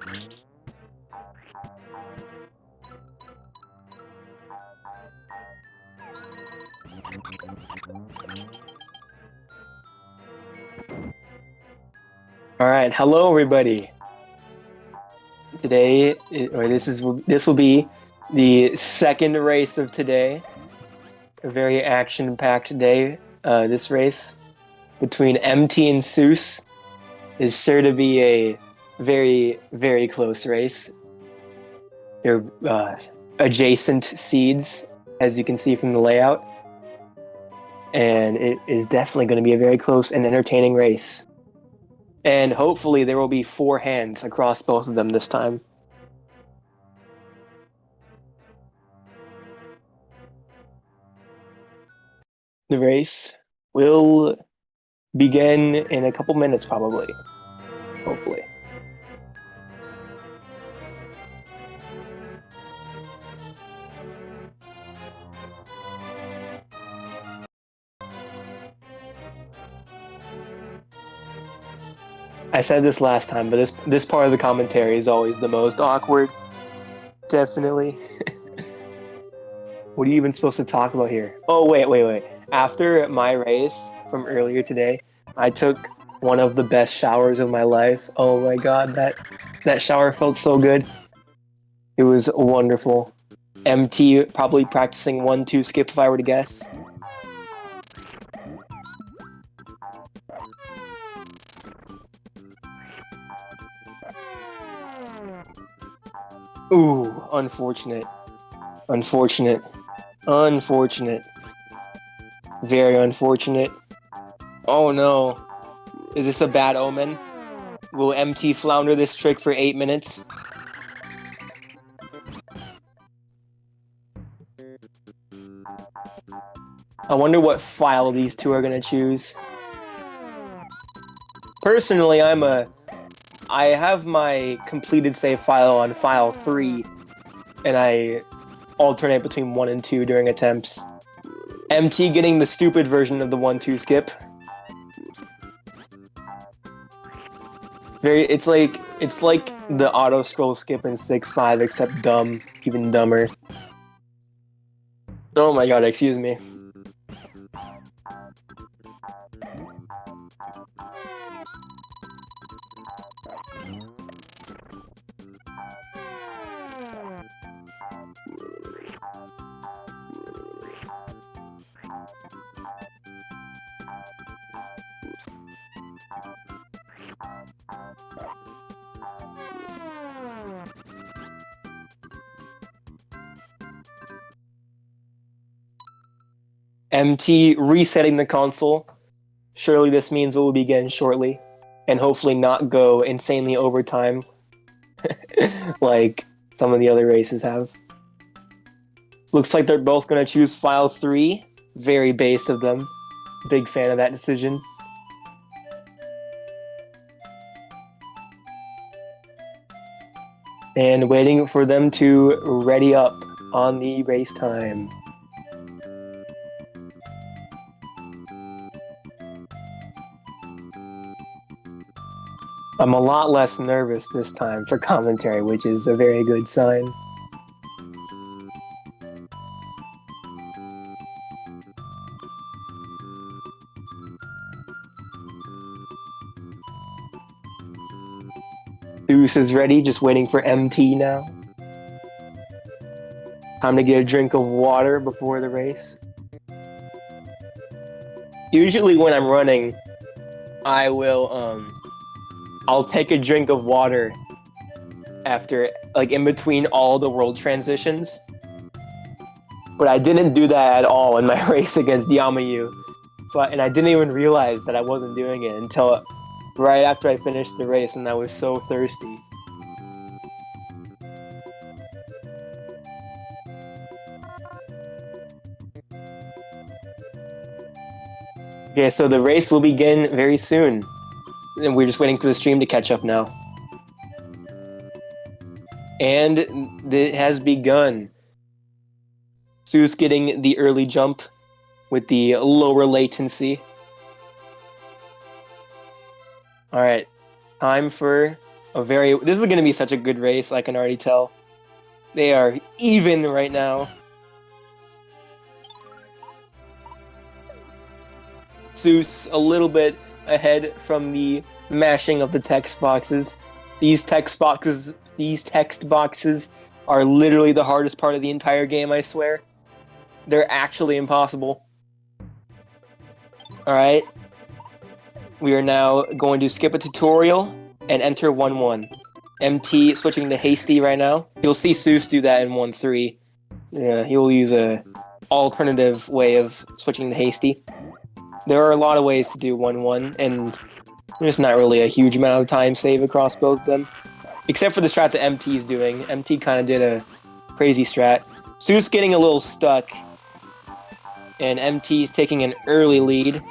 All right, hello everybody. Today, this will be the second race of today. A very action-packed day. This race between MT and suus is sure to be a very, very close race. They're adjacent seeds, as you can see from the layout, and it is definitely going to be a very close and entertaining race. And hopefully there will be 4 hands across both of them this time. The race will begin in a couple minutes, probably. Hopefully. I said this last time, but this part of the commentary is always the most awkward. Definitely. What are you even supposed to talk about here? Oh, wait. After my race from earlier today, I took one of the best showers of my life. Oh my god, that shower felt so good. It was wonderful. MT probably practicing 1-2 skip if I were to guess. Ooh, unfortunate. Very unfortunate. Oh no. Is this a bad omen? Will MT flounder this trick for 8 minutes? I wonder what file these two are gonna choose. Personally, I have my completed save file on file 3, and I alternate between 1 and 2 during attempts. MT getting the stupid version of the 1-2 skip. It's like the auto scroll skip in 6.5, except dumb, even dumber. Oh my god, excuse me. MT resetting the console. Surely this means it will begin shortly, and hopefully not go insanely overtime like some of the other races have. Looks like they're both going to choose file 3. Very based of them. Big fan of that decision. And waiting for them to ready up on the race time. I'm a lot less nervous this time for commentary, which is a very good sign. Suus is ready, just waiting for MT now. Time to get a drink of water before the race. Usually when I'm running, I'll take a drink of water after, like, in between all the world transitions. But I didn't do that at all in my race against Yamayu. And I didn't even realize that I wasn't doing it until right after I finished the race, and I was so thirsty. Okay, so the race will begin very soon. And we're just waiting for the stream to catch up now. And it has begun. suus getting the early jump with the lower latency. Alright, time for This is going to be such a good race, I can already tell. They are even right now. Suus a little bit ahead from the mashing of the text boxes. These text boxes are literally the hardest part of the entire game, I swear. They're actually impossible. Alright. We are now going to skip a tutorial and enter 1-1. MT switching to hasty right now. You'll see Suus do that in 1-3. Yeah, he'll use a alternative way of switching to hasty. There are a lot of ways to do 1-1, and there's not really a huge amount of time save across both of them. Except for the strat that MT's doing. MT kind of did a crazy strat. Suus getting a little stuck, and MT's taking an early lead.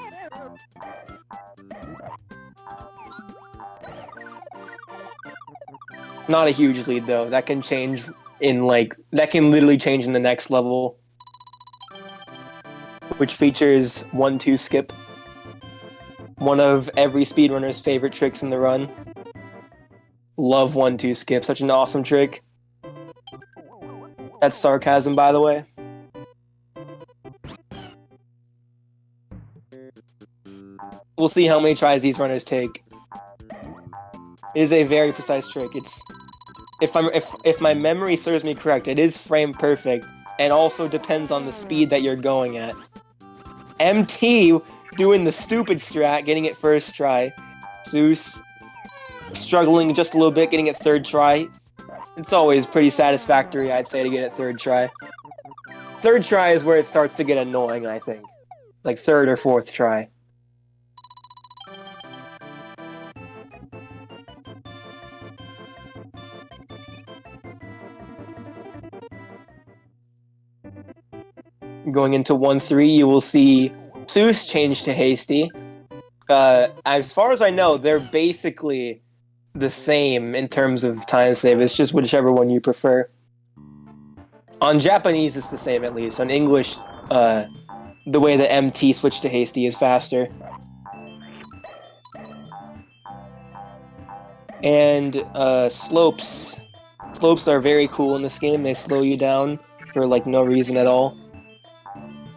Not a huge lead, though. That can change that can literally change in the next level, which features 1-2 skip. One of every speedrunner's favorite tricks in the run. Love 1-2 skip, such an awesome trick. That's sarcasm, by the way. We'll see how many tries these runners take. It is a very precise trick. If my memory serves me correct, it is frame perfect, and also depends on the speed that you're going at. MT doing the stupid strat, getting it first try. Suus struggling just a little bit, getting it third try. It's always pretty satisfactory, I'd say, to get it third try. Third try is where it starts to get annoying, I think. Like third or fourth try. Going into 1-3, you will see Suus change to hasty. As far as I know, they're basically the same in terms of time save. It's just whichever one you prefer. On Japanese, it's the same at least. On English, the way that MT switched to hasty is faster. And slopes. Slopes are very cool in this game. They slow you down for like no reason at all.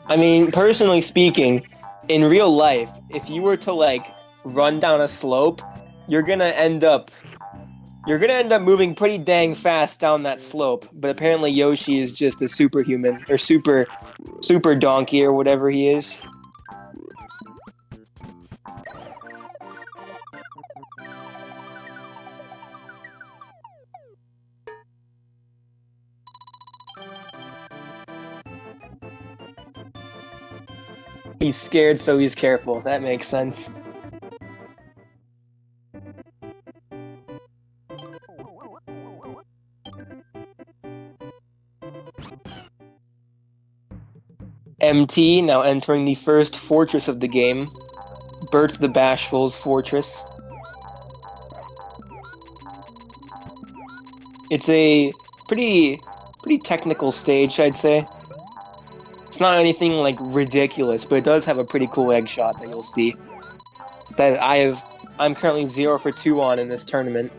I mean, personally speaking, in real life, if you were to like run down a slope, you're gonna end up moving pretty dang fast down that slope. But apparently Yoshi is just a superhuman, or super donkey, or whatever he is. He's scared, so he's careful. That makes sense. MT now entering the first fortress of the game, Bert the Bashful's fortress. It's a pretty technical stage, I'd say. It's not anything like ridiculous, but it does have a pretty cool egg shot that you'll see. That I'm currently 0 for 2 on in this tournament.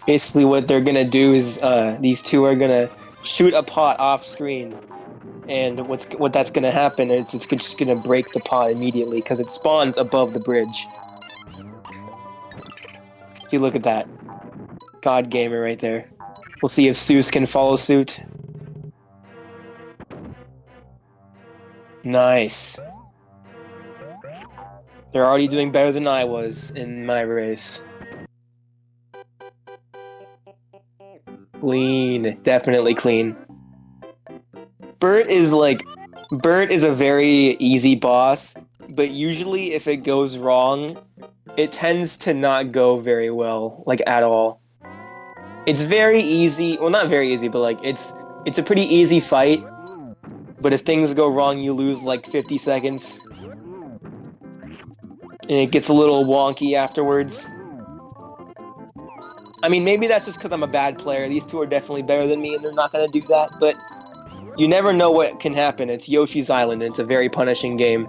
Basically what they're gonna do is these two are gonna shoot a pot off screen, and what that's gonna happen is it's just gonna break the pot immediately because it spawns above the bridge. See, look at that. God gamer right there. We'll see if Suus can follow suit. Nice. They're already doing better than I was in my race. Clean. Definitely clean. Bert is a very easy boss, but usually if it goes wrong, it tends to not go very well, like at all. It's very easy, well not very easy, but like it's a pretty easy fight, but if things go wrong you lose like 50 seconds. And it gets a little wonky afterwards. I mean, maybe that's just because I'm a bad player. These two are definitely better than me and they're not gonna do that, but You never know what can happen. It's Yoshi's Island, and it's a very punishing game.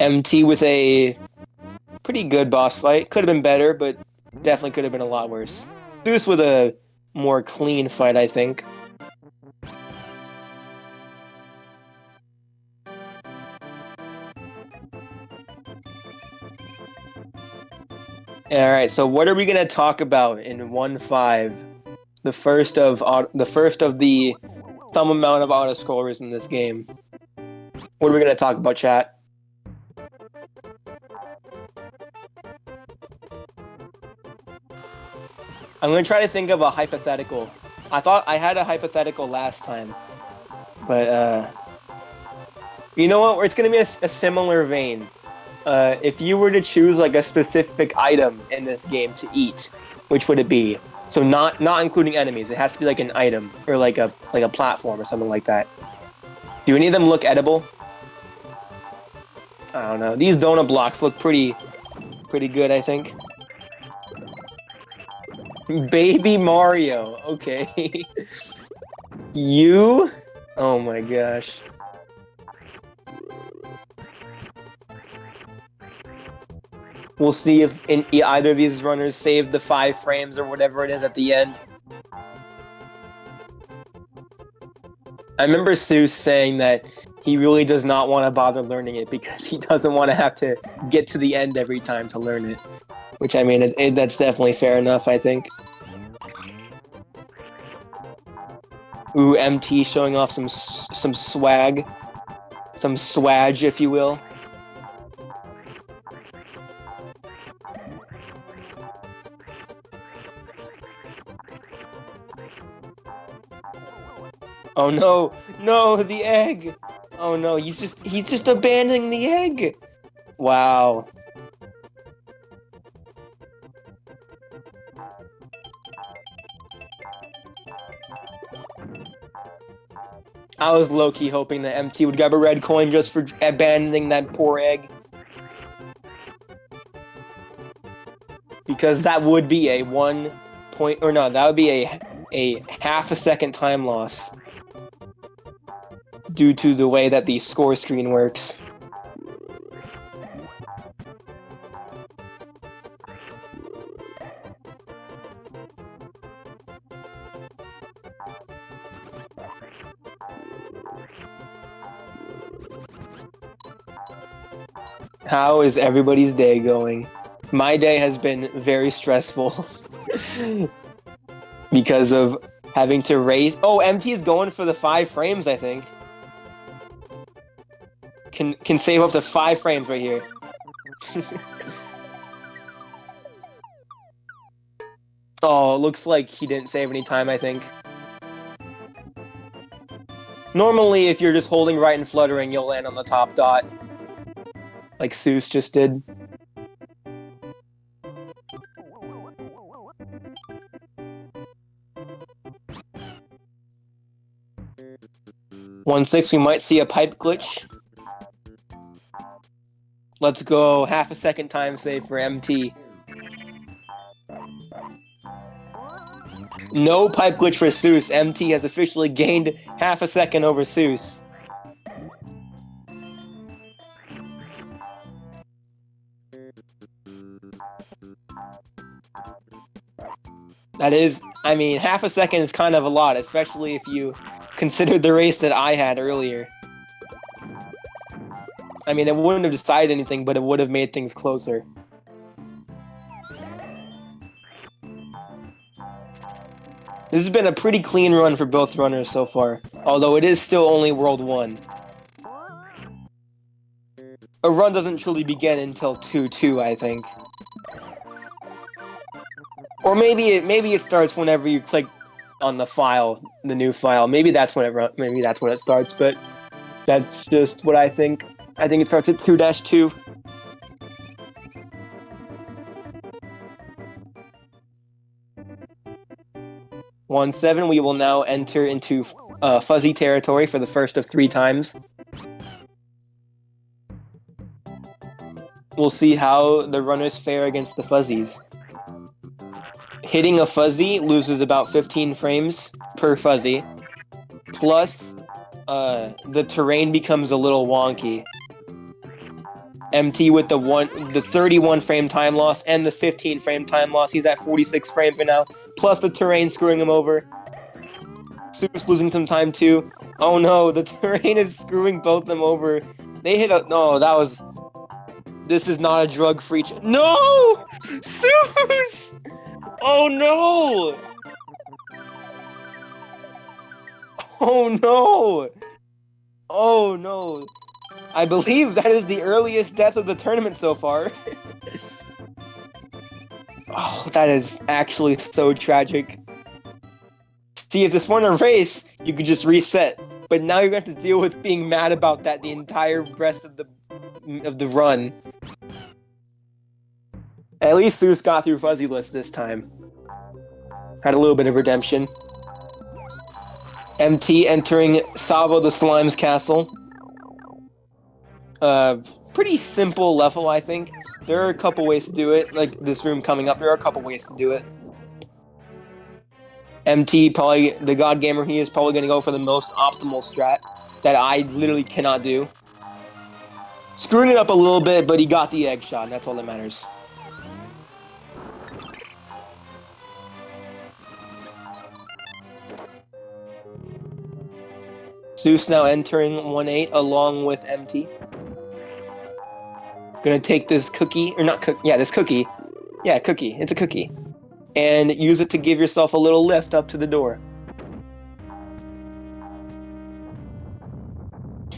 MT with a pretty good boss fight. Could have been better, but definitely could have been a lot worse. Suus with a more clean fight, I think. Alright, so what are we gonna talk about in 1-5? The first of the some amount of auto-scrollers in this game. What are we gonna talk about, chat? I'm gonna try to think of a hypothetical. I thought I had a hypothetical last time, but you know what? It's gonna be a similar vein. If you were to choose like a specific item in this game to eat, which would it be? So not including enemies. It has to be like an item or like a platform or something like that. Do any of them look edible? I don't know. These donut blocks look pretty good, I think. Baby Mario. Okay. You? Oh my gosh. We'll see if either of these runners save the 5 frames or whatever it is at the end. I remember Suus saying that he really does not want to bother learning it because he doesn't want to have to get to the end every time to learn it. Which, I mean, that's definitely fair enough, I think. Ooh, MT showing off some swag. Some swag, if you will. Oh no, no, the egg! Oh no, he's just abandoning the egg! Wow. I was low-key hoping that MT would grab a red coin just for abandoning that poor egg. Because that would be a that would be a half a second time loss. Due to the way that the score screen works. How is everybody's day going? My day has been very stressful because of having to raise. Oh, MT is going for the 5 frames, I think. Can save up to 5 frames right here. Oh, it looks like he didn't save any time, I think. Normally, if you're just holding right and fluttering, you'll land on the top dot. Like Suus just did. (1-6), we might see a pipe glitch. Let's go. Half a second time save for MT. No pipe glitch for Suus. MT has officially gained half a second over Suus. That is, I mean, half a second is kind of a lot, especially if you consider the race that I had earlier. I mean, it wouldn't have decided anything, but it would have made things closer. This has been a pretty clean run for both runners so far, although it is still only World 1. A run doesn't truly begin until 2-2, I think. Or maybe it starts whenever you click on the file, the new file. Maybe that's when it starts, but that's just what I think. I think it starts at 2-2. (1-7), we will now enter into fuzzy territory for the first of 3 times. We'll see how the runners fare against the fuzzies. Hitting a fuzzy loses about 15 frames per fuzzy. Plus, the terrain becomes a little wonky. MT with the 31 frame time loss and the 15 frame time loss. He's at 46 frames right now. Plus the terrain screwing him over. suus losing some time too. Oh no, the terrain is screwing both of them over. They hit a... No, that was... This is not a drug-free... No! suus! Oh no! Oh no! Oh no! I believe that is the earliest death of the tournament so far. Oh, that is actually so tragic. See, if this weren't a race, you could just reset. But now you're going to have to deal with being mad about that the entire rest of the run. At least suus got through Fuzzyless this time. Had a little bit of redemption. MT entering Savo the Slime's castle. Pretty simple level, I think. There are a couple ways to do it. Like this room coming up, there are a couple ways to do it. MT, probably the god gamer, he is probably going to go for the most optimal strat that I literally cannot do. Screwing it up a little bit, but he got the egg shot, and that's all that matters. suus now entering 1-8 along with MT. Gonna take this cookie, or not cookie, yeah, this cookie. Yeah, cookie, it's a cookie. And use it to give yourself a little lift up to the door.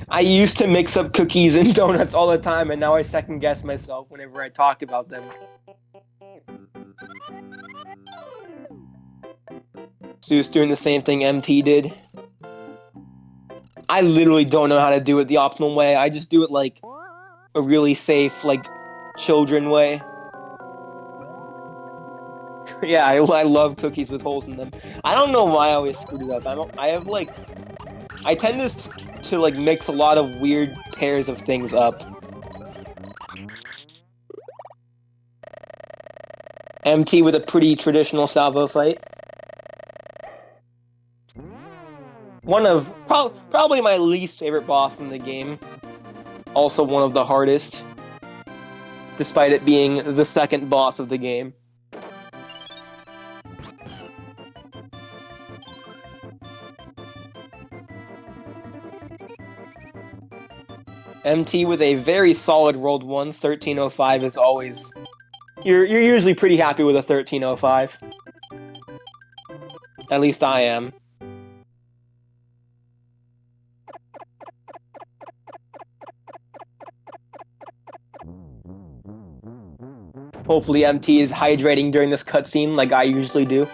I used to mix up cookies and donuts all the time, and now I second guess myself whenever I talk about them. suus doing the same thing MT did. I literally don't know how to do it the optimal way. I just do it like a really safe, like, children way. Yeah, I love cookies with holes in them. I don't know why I always screwed it up. I tend to like mix a lot of weird pairs of things up. MT with a pretty traditional salvo fight. One of probably my least favorite boss in the game. Also one of the hardest, despite it being the second boss of the game. MT with a very solid rolled 1, 1305 is always... You're usually pretty happy with a 1305. At least I am. Hopefully MT is hydrating during this cutscene like I usually do.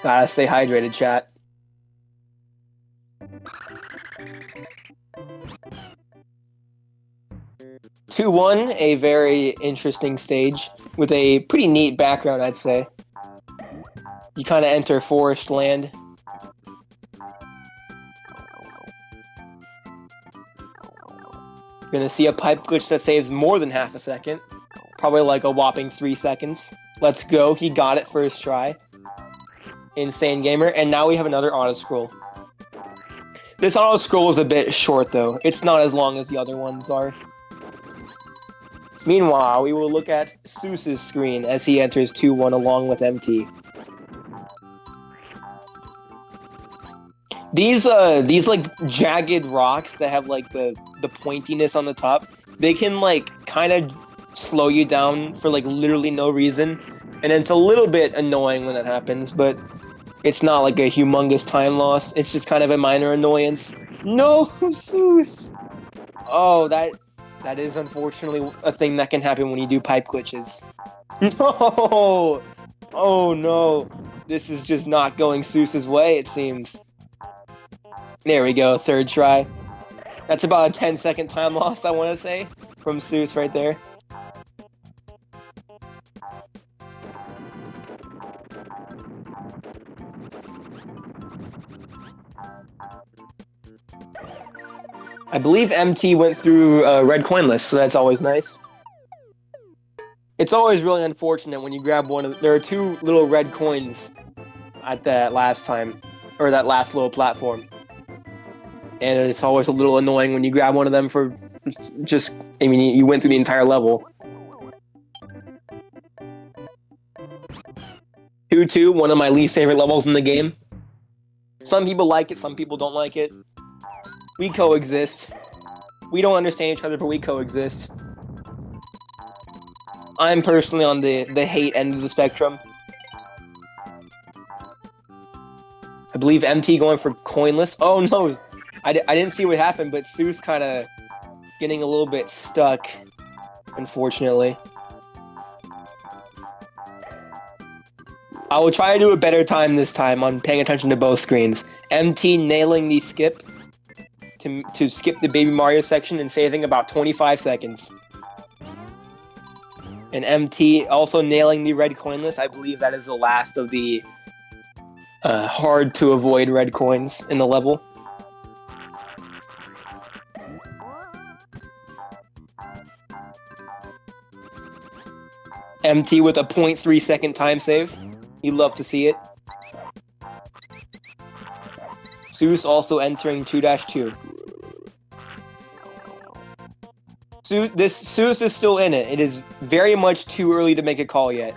Gotta stay hydrated, chat. (2-1), a very interesting stage with a pretty neat background, I'd say. You kind of enter forest land. You're gonna see a pipe glitch that saves more than half a second. Probably like a whopping 3 seconds. Let's go. He got it first try. Insane gamer. And now we have another auto-scroll. This auto-scroll is a bit short, though. It's not as long as the other ones are. Meanwhile, we will look at suus's screen as he enters 2-1 along with MT. These like jagged rocks that have like the pointiness on the top, they can like kind of slow you down for like literally no reason, and it's a little bit annoying when that happens, but it's not like a humongous time loss. It's just kind of a minor annoyance. No, suus! Oh, that is unfortunately a thing that can happen when you do pipe glitches. No! Oh no. This is just not going suus's way, it seems. There we go, third try. That's about a 10-second time loss, I want to say, from suus right there. I believe MT went through red coinless, so that's always nice. It's always really unfortunate when you grab one of. There are two little red coins at that last time, or that last little platform, and it's always a little annoying when you grab one of them for just. I mean, you went through the entire level. 2-2, one of my least favorite levels in the game. Some people like it, some people don't like it. We coexist. We don't understand each other, but we coexist. I'm personally on the hate end of the spectrum. I believe MT going for coinless. Oh no, I didn't see what happened, but suus kind of getting a little bit stuck, unfortunately. I will try to do a better time this time on paying attention to both screens. MT nailing the skip to skip the Baby Mario section and saving about 25 seconds. And MT also nailing the red coinless. I believe that is the last of the hard to avoid red coins in the level. MT with a 0.3 second time save. You'd love to see it. suus also entering 2-2. This suus is still in it. It is very much too early to make a call yet.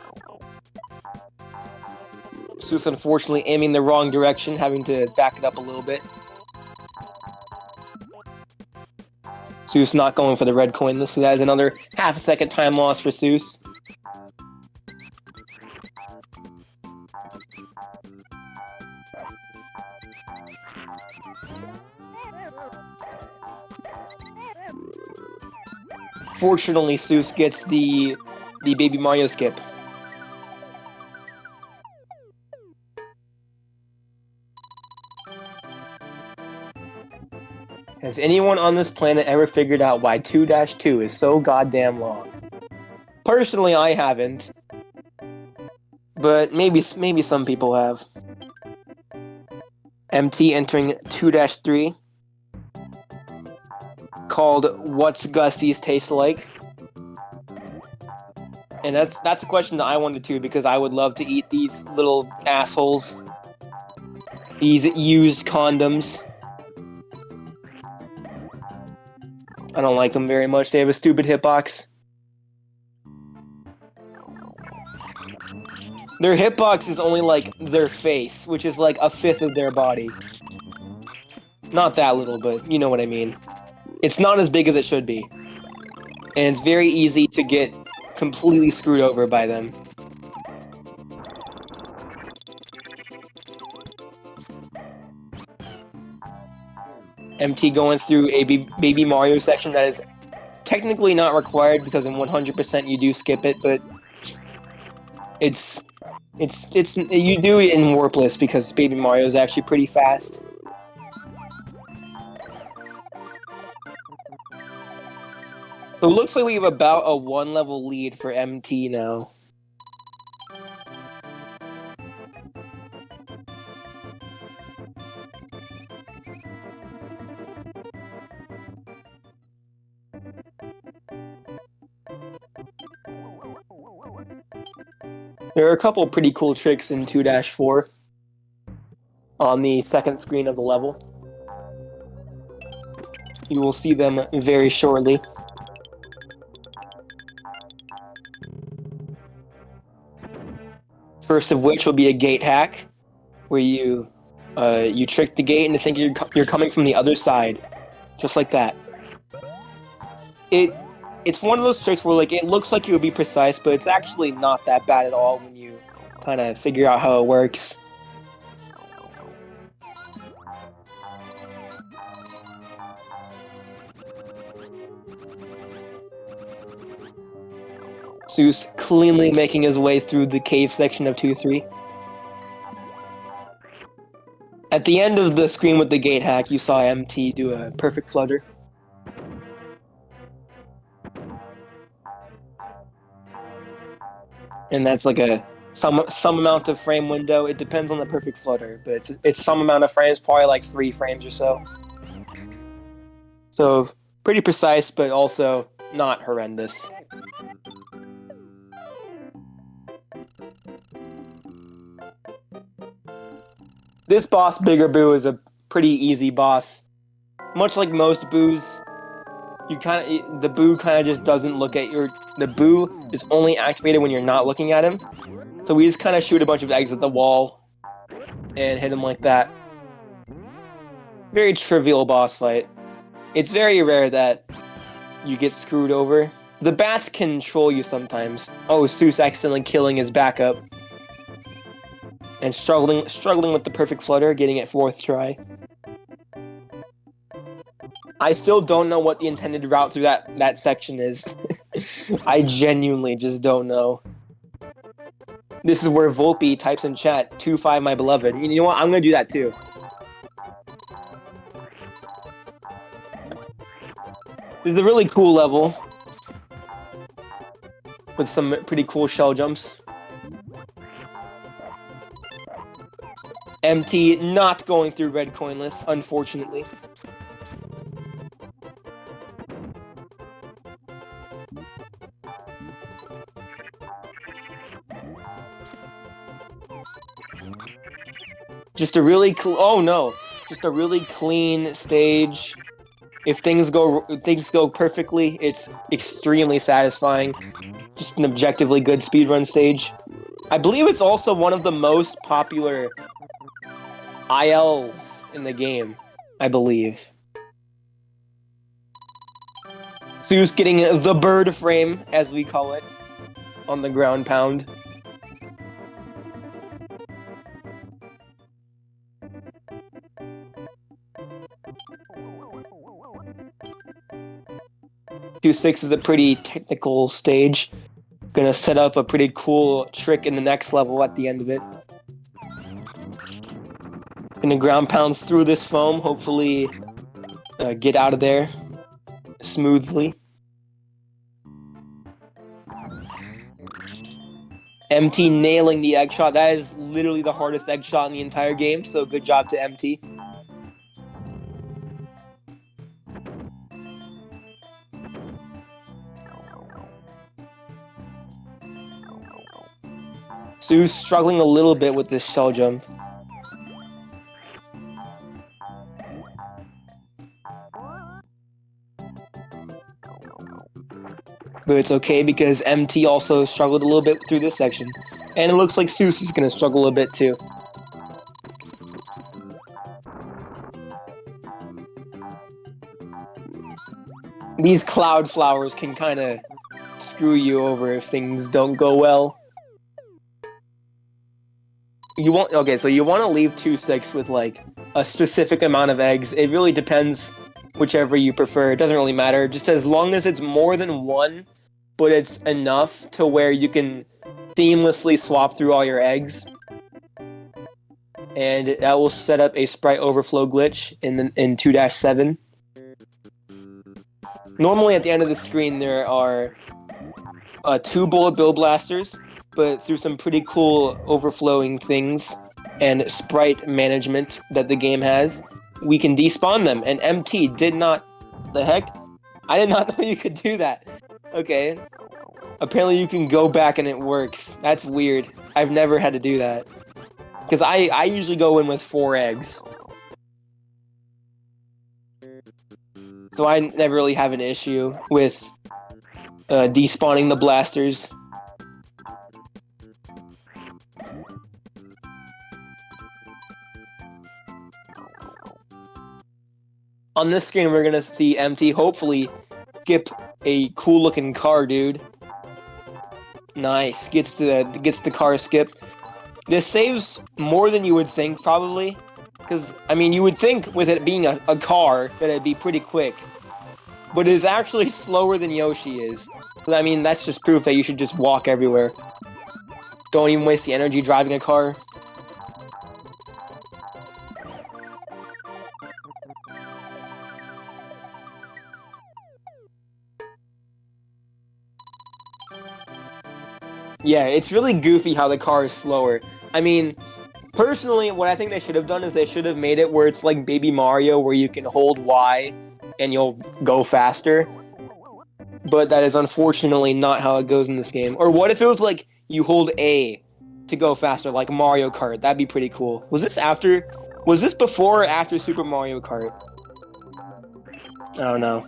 suus unfortunately aiming the wrong direction, having to back it up a little bit. suus not going for the red coinless, so that is another half a second time loss for suus. Fortunately, suus gets the Baby Mario skip. Has anyone on this planet ever figured out why 2-2 is so goddamn long? Personally, I haven't. But maybe some people have. MT entering 2-3. Called What's Gusty's Taste Like? And that's a question that I wanted to, because I would love to eat these little assholes. These used condoms. I don't like them very much. They have a stupid hitbox. Their hitbox is only like their face, which is like a fifth of their body. Not that little, but you know what I mean. It's not as big as it should be. And it's very easy to get completely screwed over by them. MT going through a Baby Mario section that is technically not required, because in 100% you do skip it, but it's you do it in Warpless because Baby Mario is actually pretty fast. So it looks like we have about a 1-level lead for MT now. There are a couple pretty cool tricks in 2-4 on the second screen of the level. You will see them very shortly. First of which will be a gate hack, where you trick the gate into thinking you're coming from the other side, just like that. It's one of those tricks where like it looks like it would be precise, but it's actually not that bad at all when you kind of figure out how it works. suus cleanly making his way through the cave section of 2-3. At the end of the screen with the gate hack, you saw MT do a perfect flutter. And that's like a some amount of frame window. It depends on the perfect flutter, but it's some amount of frames, probably like 3 frames or so. So pretty precise, but also not horrendous. This boss, Bigger Boo, is a pretty easy boss. Much like most boos, the boo kind of just doesn't look at your. The boo is only activated when you're not looking at him. So we just kind of shoot a bunch of eggs at the wall and hit him like that. Very trivial boss fight. It's very rare that you get screwed over. The bats can troll you sometimes. Oh, Suus accidentally killing his backup. And struggling with the perfect flutter, getting it 4th try. I still don't know what the intended route through that section is. I genuinely just don't know. This is where Volpe types in chat, 2-5 my beloved. You know what? I'm gonna do that too. This is a really cool level. With some pretty cool shell jumps. MT not going through red coinless, unfortunately. Just a really just a really clean stage. If things go perfectly, it's extremely satisfying. Just an objectively good speedrun stage. I believe it's also one of the most popular ILs in the game, I believe. Suus getting the bird frame, as we call it, on the ground pound. Two-6 is a pretty technical stage. Gonna set up a pretty cool trick in the next level at the end of it. Gonna ground pound through this foam, hopefully get out of there smoothly. MT nailing the egg shot. That is literally the hardest egg shot in the entire game, so good job to MT. Suus struggling a little bit with this shell jump. But it's okay because MT also struggled a little bit through this section. And it looks like Suus is going to struggle a bit too. These cloud flowers can kind of screw you over if things don't go well. You want to leave 2-6 with like a specific amount of eggs. It really depends whichever you prefer. It doesn't really matter. Just as long as it's more than one, but it's enough to where you can seamlessly swap through all your eggs. And that will set up a sprite overflow glitch in 2-7. Normally at the end of the screen there are 2 bullet bill blasters, but through some pretty cool overflowing things and sprite management that the game has, we can despawn them. And MT did not... The heck? I did not know you could do that. Okay. Apparently you can go back and it works. That's weird. I've never had to do that. Because I usually go in with 4 eggs. So I never really have an issue with despawning the blasters. On this screen, we're gonna see MT hopefully skip a cool-looking car, dude. Nice, gets the car skip. This saves more than you would think, probably, because I mean, you would think with it being a car that it'd be pretty quick, but it's actually slower than Yoshi is. I mean, that's just proof that you should just walk everywhere. Don't even waste the energy driving a car. Yeah, it's really goofy how the car is slower. I mean, personally, what I think they should have done is they should have made it where it's like Baby Mario, where you can hold Y and you'll go faster. But that is unfortunately not how it goes in this game. Or what if it was like you hold A to go faster, like Mario Kart. That'd be pretty cool. Was this after? Was this before or after Super Mario Kart? I don't know.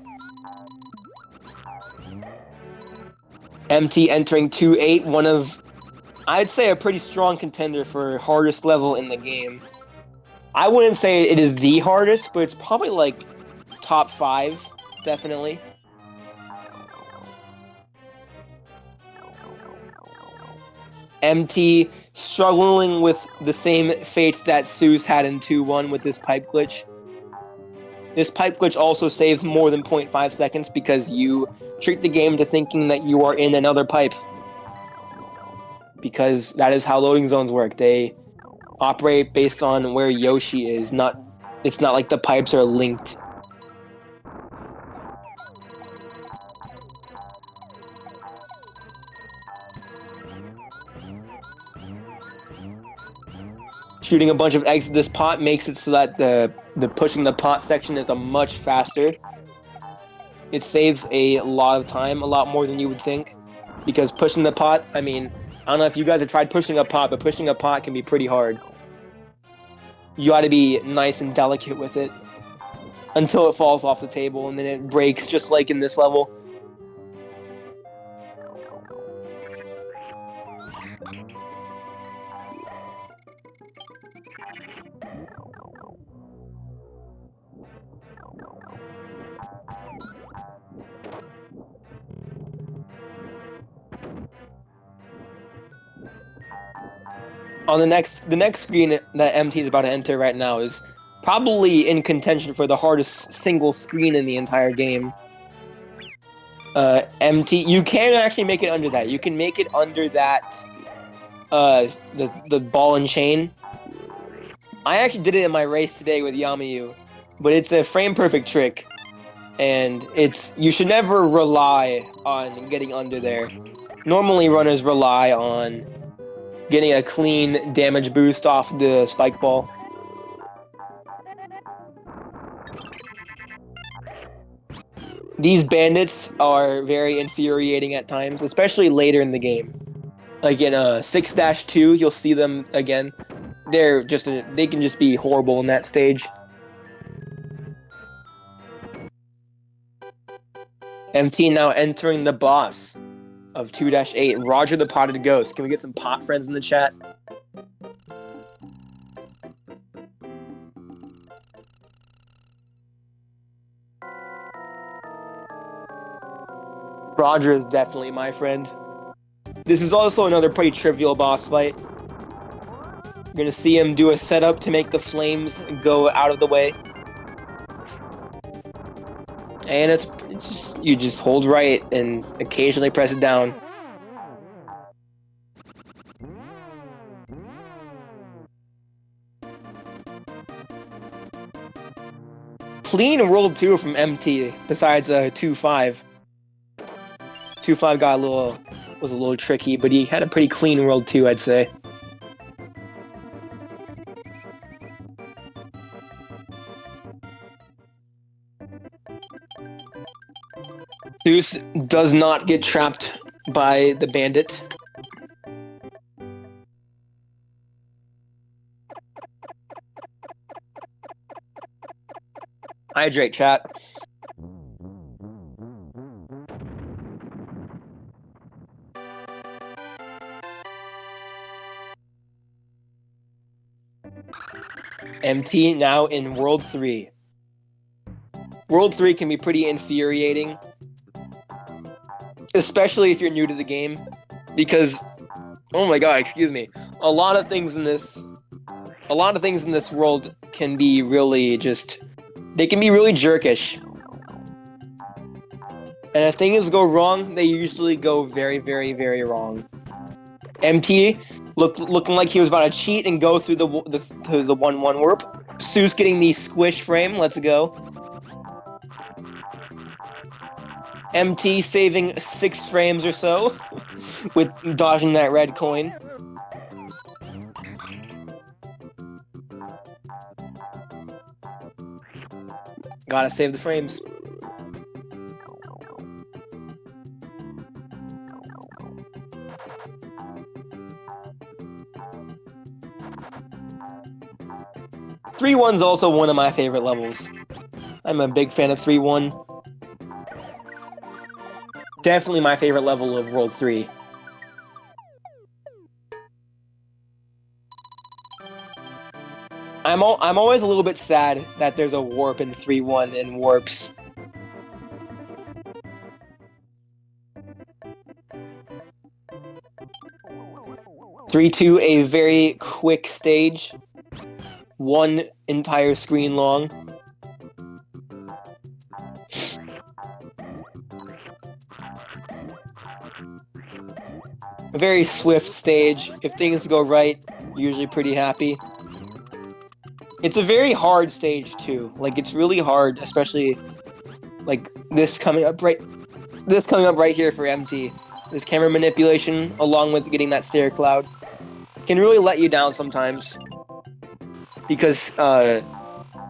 MT entering 2-8, one of, I'd say, a pretty strong contender for hardest level in the game. I wouldn't say it is the hardest, but it's probably like top 5, definitely. MT struggling with the same fate that suus had in 2-1 with this pipe glitch. This pipe glitch also saves more than 0.5 seconds because you trick the game to thinking that you are in another pipe. Because that is how loading zones work. They operate based on where Yoshi is. It's not like the pipes are linked. Shooting a bunch of eggs at this pot makes it so that the pushing the pot section is a much faster. It saves a lot of time, a lot more than you would think. Because pushing the pot, I mean, I don't know if you guys have tried pushing a pot, but pushing a pot can be pretty hard. You gotta be nice and delicate with it until it falls off the table and then it breaks, just like in this level. On the next screen that MT is about to enter right now is probably in contention for the hardest single screen in the entire game. MT, you can actually make it under that. You can make it under that, the ball and chain. I actually did it in my race today with Yamayu, but it's a frame perfect trick, and you should never rely on getting under there. Normally, runners rely on getting a clean damage boost off the spike ball. These bandits are very infuriating at times, especially later in the game. Like in 6-2, you'll see them again. They can just be horrible in that stage. MT now entering the boss of 2-8, Roger the Potted Ghost. Can we get some pot friends in the chat? Roger is definitely my friend. This is also another pretty trivial boss fight. You're gonna see him do a setup to make the flames go out of the way. And it's just, you just hold right and occasionally press it down. Clean World 2 from MT, besides 2-5. 2-5 was a little tricky, but he had a pretty clean World 2, I'd say. Suus does not get trapped by the bandit. Hydrate, chat. MT now in World 3. World 3 can be pretty infuriating, especially if you're new to the game, because, oh my god, excuse me, a lot of things in this world can be really they can be really jerkish. And if things go wrong, they usually go very, very, very wrong. MT looking like he was about to cheat and go through the 1-1 warp. suus getting the squish frame, let's go. MT saving 6 frames or so with dodging that red coin. Gotta save the frames. 3-1's also one of my favorite levels. I'm a big fan of 3-1. Definitely my favorite level of World 3. I'm always a little bit sad that there's a warp in 3-1 and warps. (3-2), a very quick stage. One entire screen long. A very swift stage. If things go right, usually pretty happy. It's a very hard stage too. Like, it's really hard, especially like this coming up right here for MT. This camera manipulation, along with getting that stair cloud, can really let you down sometimes. Because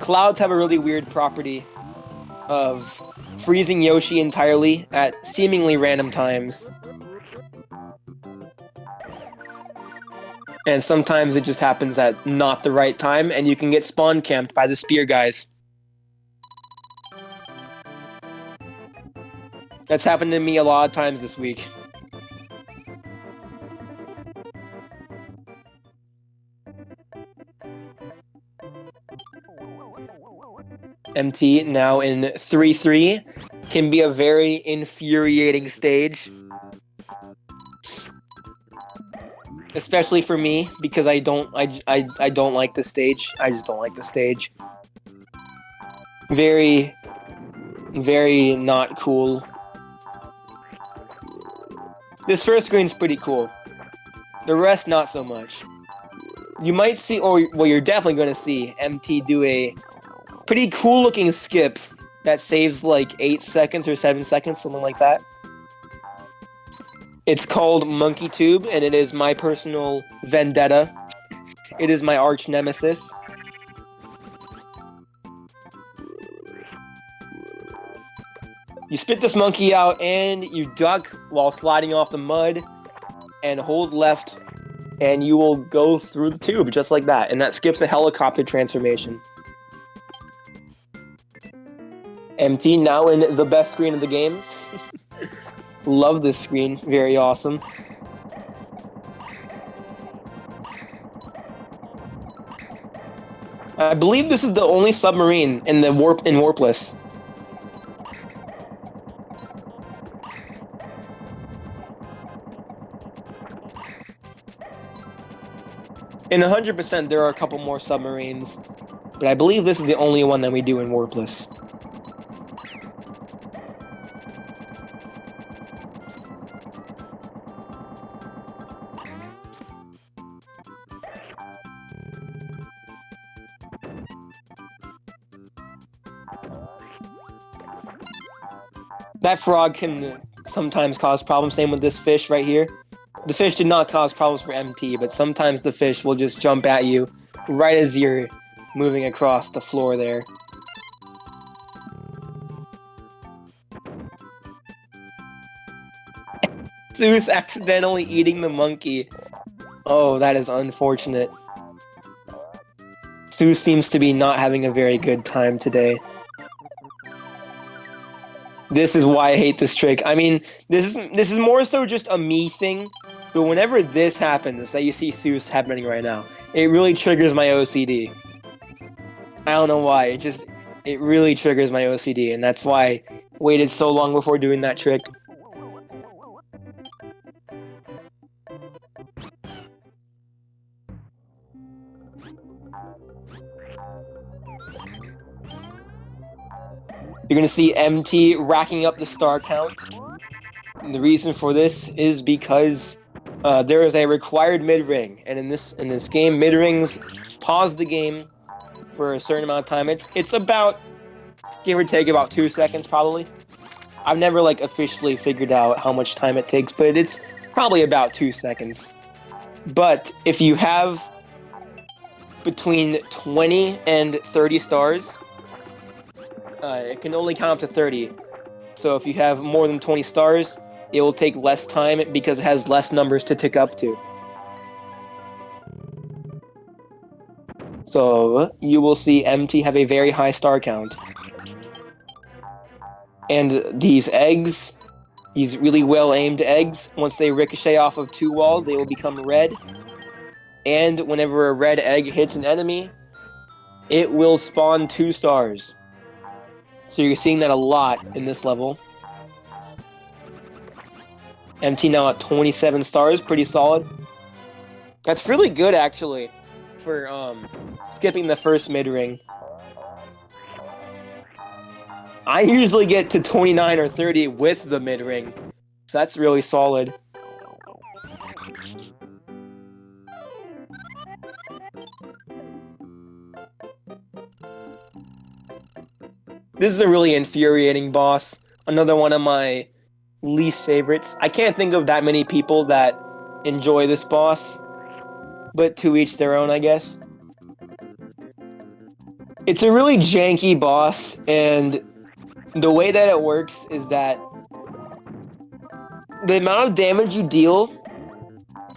clouds have a really weird property of freezing Yoshi entirely at seemingly random times. And sometimes it just happens at not the right time, and you can get spawn camped by the spear guys. That's happened to me a lot of times this week. MT now in 3-3 can be a very infuriating stage. Especially for me, because I don't like the stage. I just don't like the stage. Very, very not cool. This first screen's pretty cool. The rest, not so much. You might see, or well, you're definitely going to see MT do a pretty cool looking skip that saves like 8 seconds or 7 seconds, something like that. It's called Monkey Tube, and it is my personal vendetta. It is my arch nemesis. You spit this monkey out, and you duck while sliding off the mud, and hold left, and you will go through the tube, just like that. And that skips a helicopter transformation. MT now in the best screen of the game. Love this screen. Very awesome. I believe this is the only submarine in the Warpless. In 100%, there are a couple more submarines, but I believe this is the only one that we do in Warpless. That frog can sometimes cause problems. Same with this fish right here. The fish did not cause problems for MT, but sometimes the fish will just jump at you right as you're moving across the floor there. Suus accidentally eating the monkey. Oh, that is unfortunate. Suus seems to be not having a very good time today. This is why I hate this trick. I mean, this is more so just a me thing, but whenever this happens, that you see Suus happening right now, it really triggers my OCD. I don't know why, it really triggers my OCD, and that's why I waited so long before doing that trick. You're going to see MT racking up the star count. And the reason for this is because there is a required mid-ring. And in this game, mid-rings pause the game for a certain amount of time. It's about, give or take, about 2 seconds probably. I've never like officially figured out how much time it takes, but it's probably about 2 seconds. But if you have between 20 and 30 stars, it can only count up to 30. So if you have more than 20 stars, it will take less time because it has less numbers to tick up to. So you will see MT have a very high star count. And these eggs, these really well-aimed eggs, once they ricochet off of 2 walls, they will become red. And whenever a red egg hits an enemy, it will spawn 2 stars. So you're seeing that a lot in this level. MT now at 27 stars, pretty solid. That's really good, actually, for skipping the first mid-ring. I usually get to 29 or 30 with the mid-ring, so that's really solid. This is a really infuriating boss. Another one of my least favorites. I can't think of that many people that enjoy this boss, but to each their own, I guess. It's a really janky boss, and the way that it works is that the amount of damage you deal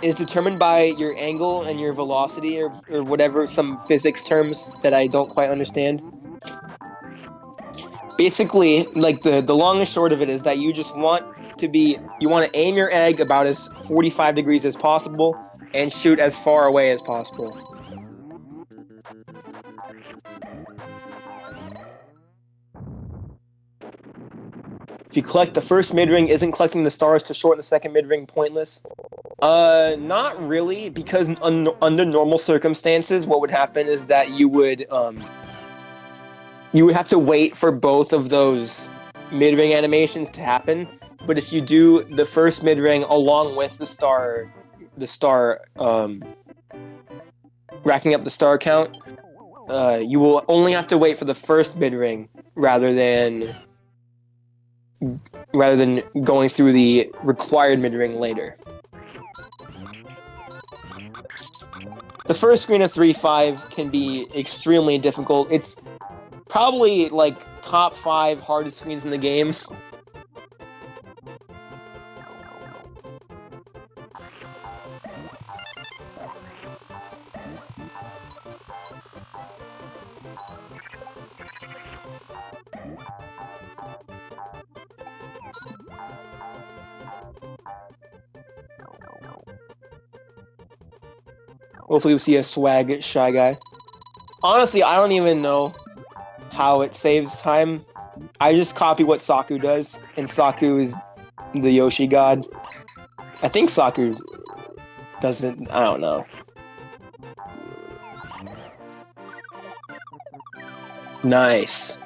is determined by your angle and your velocity, or whatever, some physics terms that I don't quite understand. Basically, like the long and short of it is that you just want to aim your egg about as 45 degrees as possible and shoot as far away as possible. If you collect the first mid-ring, isn't collecting the stars to shorten the second mid-ring pointless? Not really, because under normal circumstances, what would happen is that you would have to wait for both of those mid-ring animations to happen. But if you do the first mid-ring along with the star, racking up the star count, you will only have to wait for the first mid-ring rather than going through the required mid-ring later. The first screen of 3-5 can be extremely difficult. It's probably like top 5 hardest screens in the game. Hopefully we'll see a swag Shy Guy. Honestly, I don't even know how it saves time. I just copy what Saku does, and Saku is the Yoshi god. I think Saku doesn't, I don't know. Nice.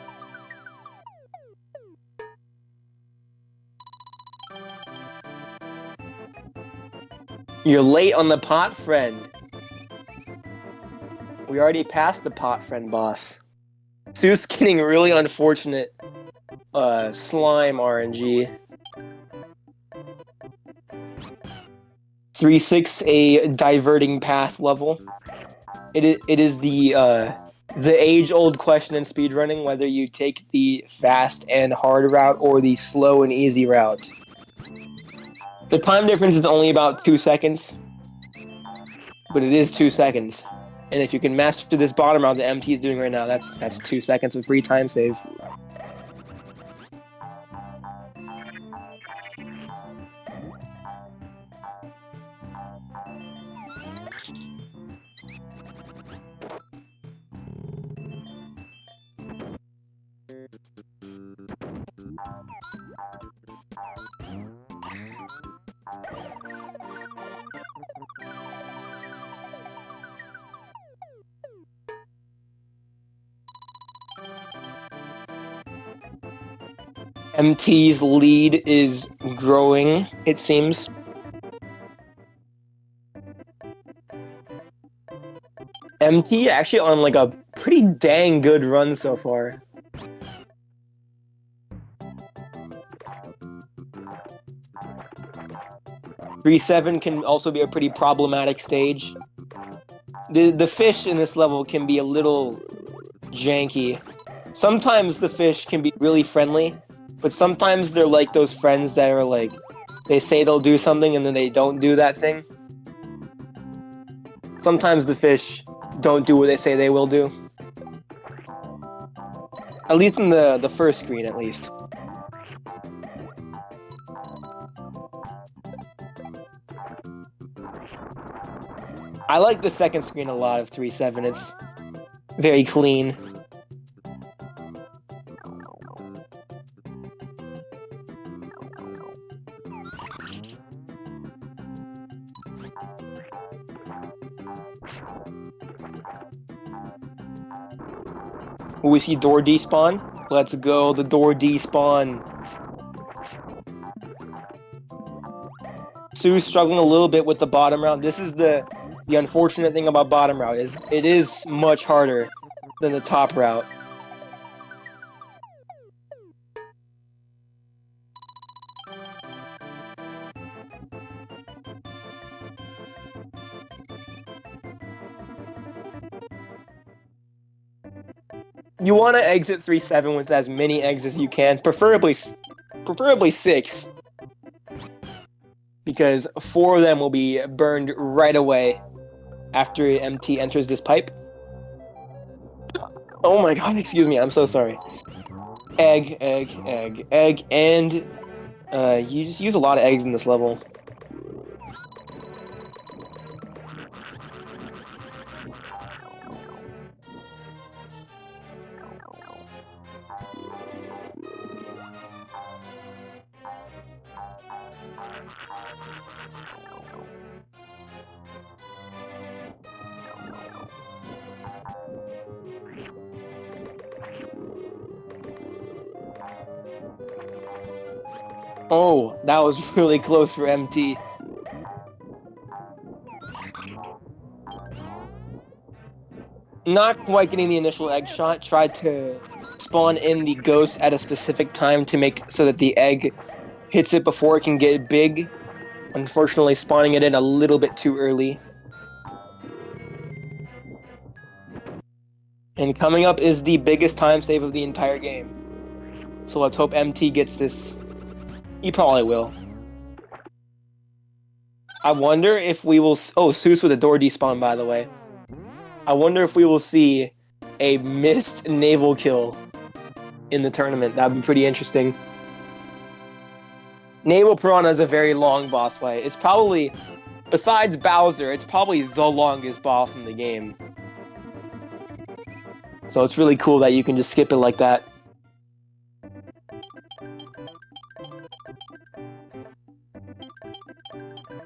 You're late on the pot friend. We already passed the pot friend boss. Suus getting really unfortunate slime RNG. 3-6, a diverting path level. It is the age-old question in speedrunning, whether you take the fast and hard route or the slow and easy route. The time difference is only about 2 seconds, but it is 2 seconds. And if you can master this bottom route that MT is doing right now, that's 2 seconds of free time save. MT's lead is growing, it seems. MT actually on like a pretty dang good run so far. (3-7) can also be a pretty problematic stage. The fish in this level can be a little janky. Sometimes the fish can be really friendly, but sometimes they're like those friends that are like, they say they'll do something and then they don't do that thing. Sometimes the fish don't do what they say they will do. At least in the first screen, at least. I like the second screen a lot of 3-7. It's very clean. We see door despawn. Let's go, the door despawn. Suu's struggling a little bit with the bottom route. This is the unfortunate thing about bottom route, is it is much harder than the top route. You want to exit 3-7 with as many eggs as you can, preferably 6, because 4 of them will be burned right away after MT enters this pipe. Oh my god, excuse me, I'm so sorry. Egg, and you just use a lot of eggs in this level. Oh, that was really close for MT. Not quite getting the initial egg shot. Tried to spawn in the ghost at a specific time to make so that the egg hits it before it can get big. Unfortunately, spawning it in a little bit too early. And coming up is the biggest time save of the entire game. So let's hope MT gets this. He probably will. I wonder if we will... Oh, suus with a door despawn, by the way. I wonder if we will see a missed naval kill in the tournament. That would be pretty interesting. Naval Piranha is a very long boss fight. It's probably, besides Bowser, it's probably the longest boss in the game. So it's really cool that you can just skip it like that.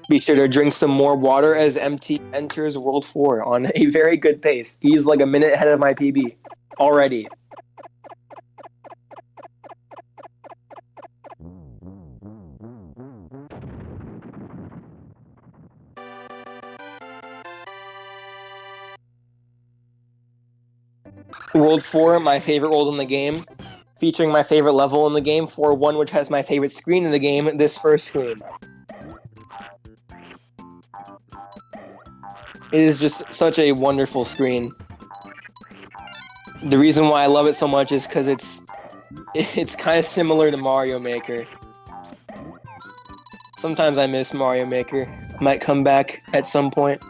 Be sure to drink some more water as MT enters World 4 on a very good pace. He's like a minute ahead of my PB already. World 4, my favorite world in the game, featuring my favorite level in the game, 4-1, which has my favorite screen in the game, this first screen. It is just such a wonderful screen. The reason why I love it so much is because it's kind of similar to Mario Maker. Sometimes I miss Mario Maker. Might come back at some point.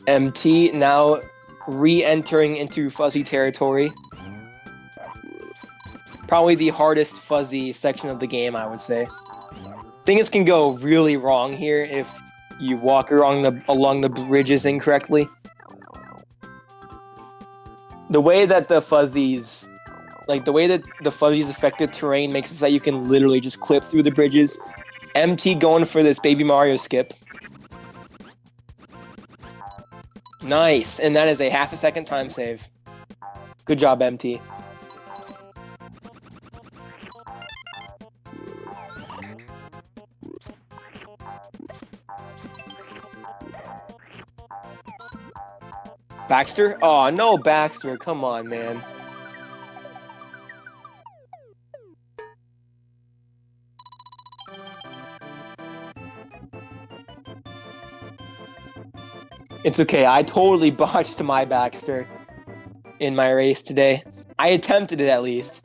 MT now re-entering into fuzzy territory. Probably the hardest fuzzy section of the game, I would say. Things can go really wrong here if you walk along the bridges incorrectly. The way that the fuzzies affect the terrain makes it so that you can literally just clip through the bridges. MT going for this Baby Mario skip. Nice, and that is a half a second time save. Good job, MT. Baxter? Oh, no, Baxter. Come on, man. It's okay. I totally botched my Baxter in my race today. I attempted it at least.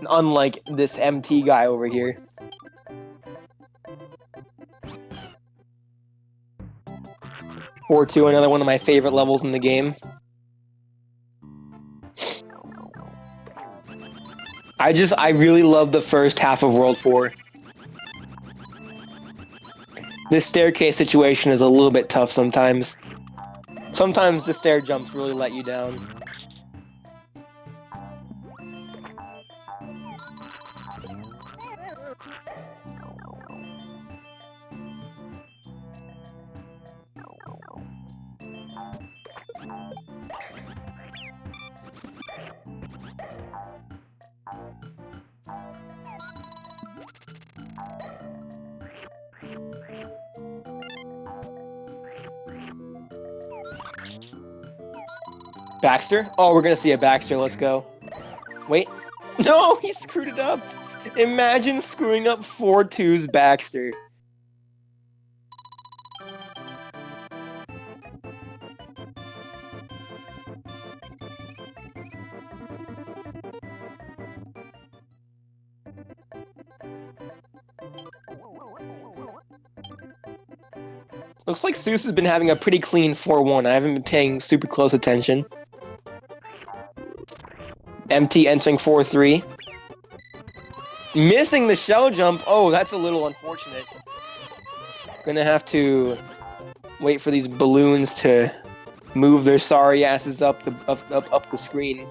Unlike this MT guy over here. 4-2, another one of my favorite levels in the game. I really love the first half of World 4. This staircase situation is a little bit tough sometimes. Sometimes the stair jumps really let you down. Baxter? Oh, we're gonna see a Baxter. Let's go. Wait. No, he screwed it up. Imagine screwing up 4-2's Baxter. Looks like suus has been having a pretty clean 4-1. I haven't been paying super close attention. MT entering 4-3. Missing the shell jump. Oh, that's a little unfortunate. Gonna have to wait for these balloons to move their sorry asses up the screen.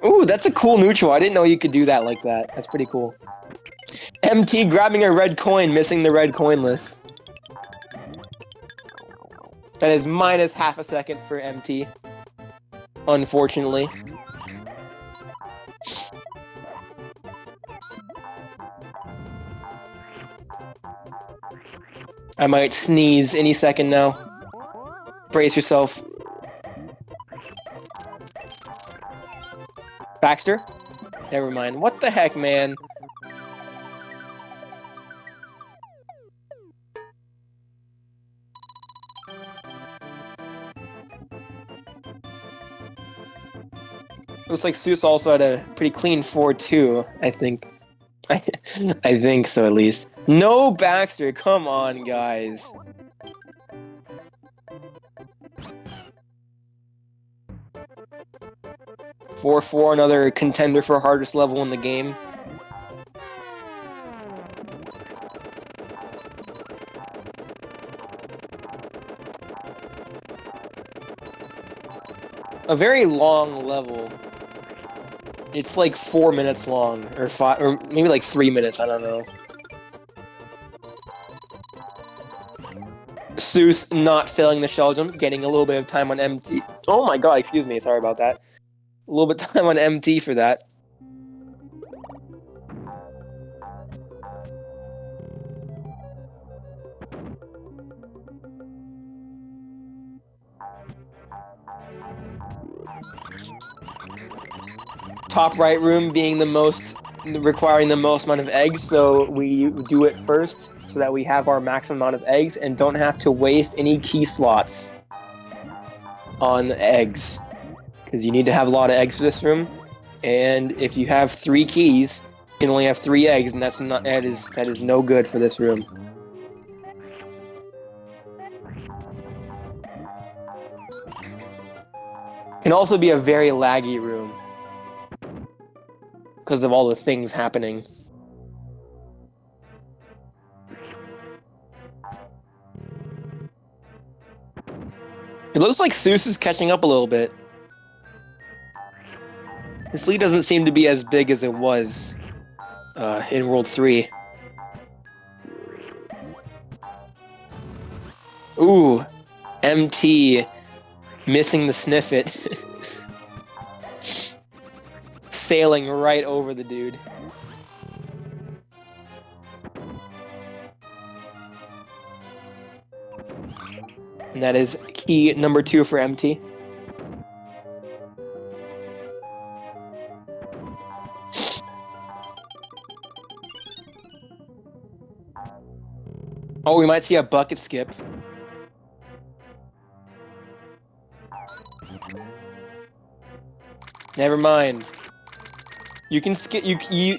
Ooh, that's a cool neutral. I didn't know you could do that like that. That's pretty cool. MT grabbing a red coin, missing the red coinless. That is minus half a second for MT. Unfortunately. I might sneeze any second now. Brace yourself. Baxter? Never mind. What the heck, man? Looks like suus also had a pretty clean 4-2, I think. I think so, at least. No Baxter! Come on, guys. (4-4), another contender for hardest level in the game. A very long level. It's like 4 minutes long, or 5, or maybe like 3 minutes, I don't know. suus not failing the shell jump, getting a little bit of time on MT. Oh my god, excuse me, sorry about that. A little bit of time on MT for that. Top right room being the most, requiring the most amount of eggs, so we do it first so that we have our maximum amount of eggs and don't have to waste any key slots on eggs, because you need to have a lot of eggs for this room, and if you have 3 keys, you can only have 3 eggs, and that is no good for this room. Can also be a very laggy room because of all the things happening. It looks like suus is catching up a little bit. This lead doesn't seem to be as big as it was in World 3. Ooh, MT missing the sniff it. Sailing right over the dude. And that is key number 2 for MT. Oh, we might see a bucket skip. Never mind. You can skip.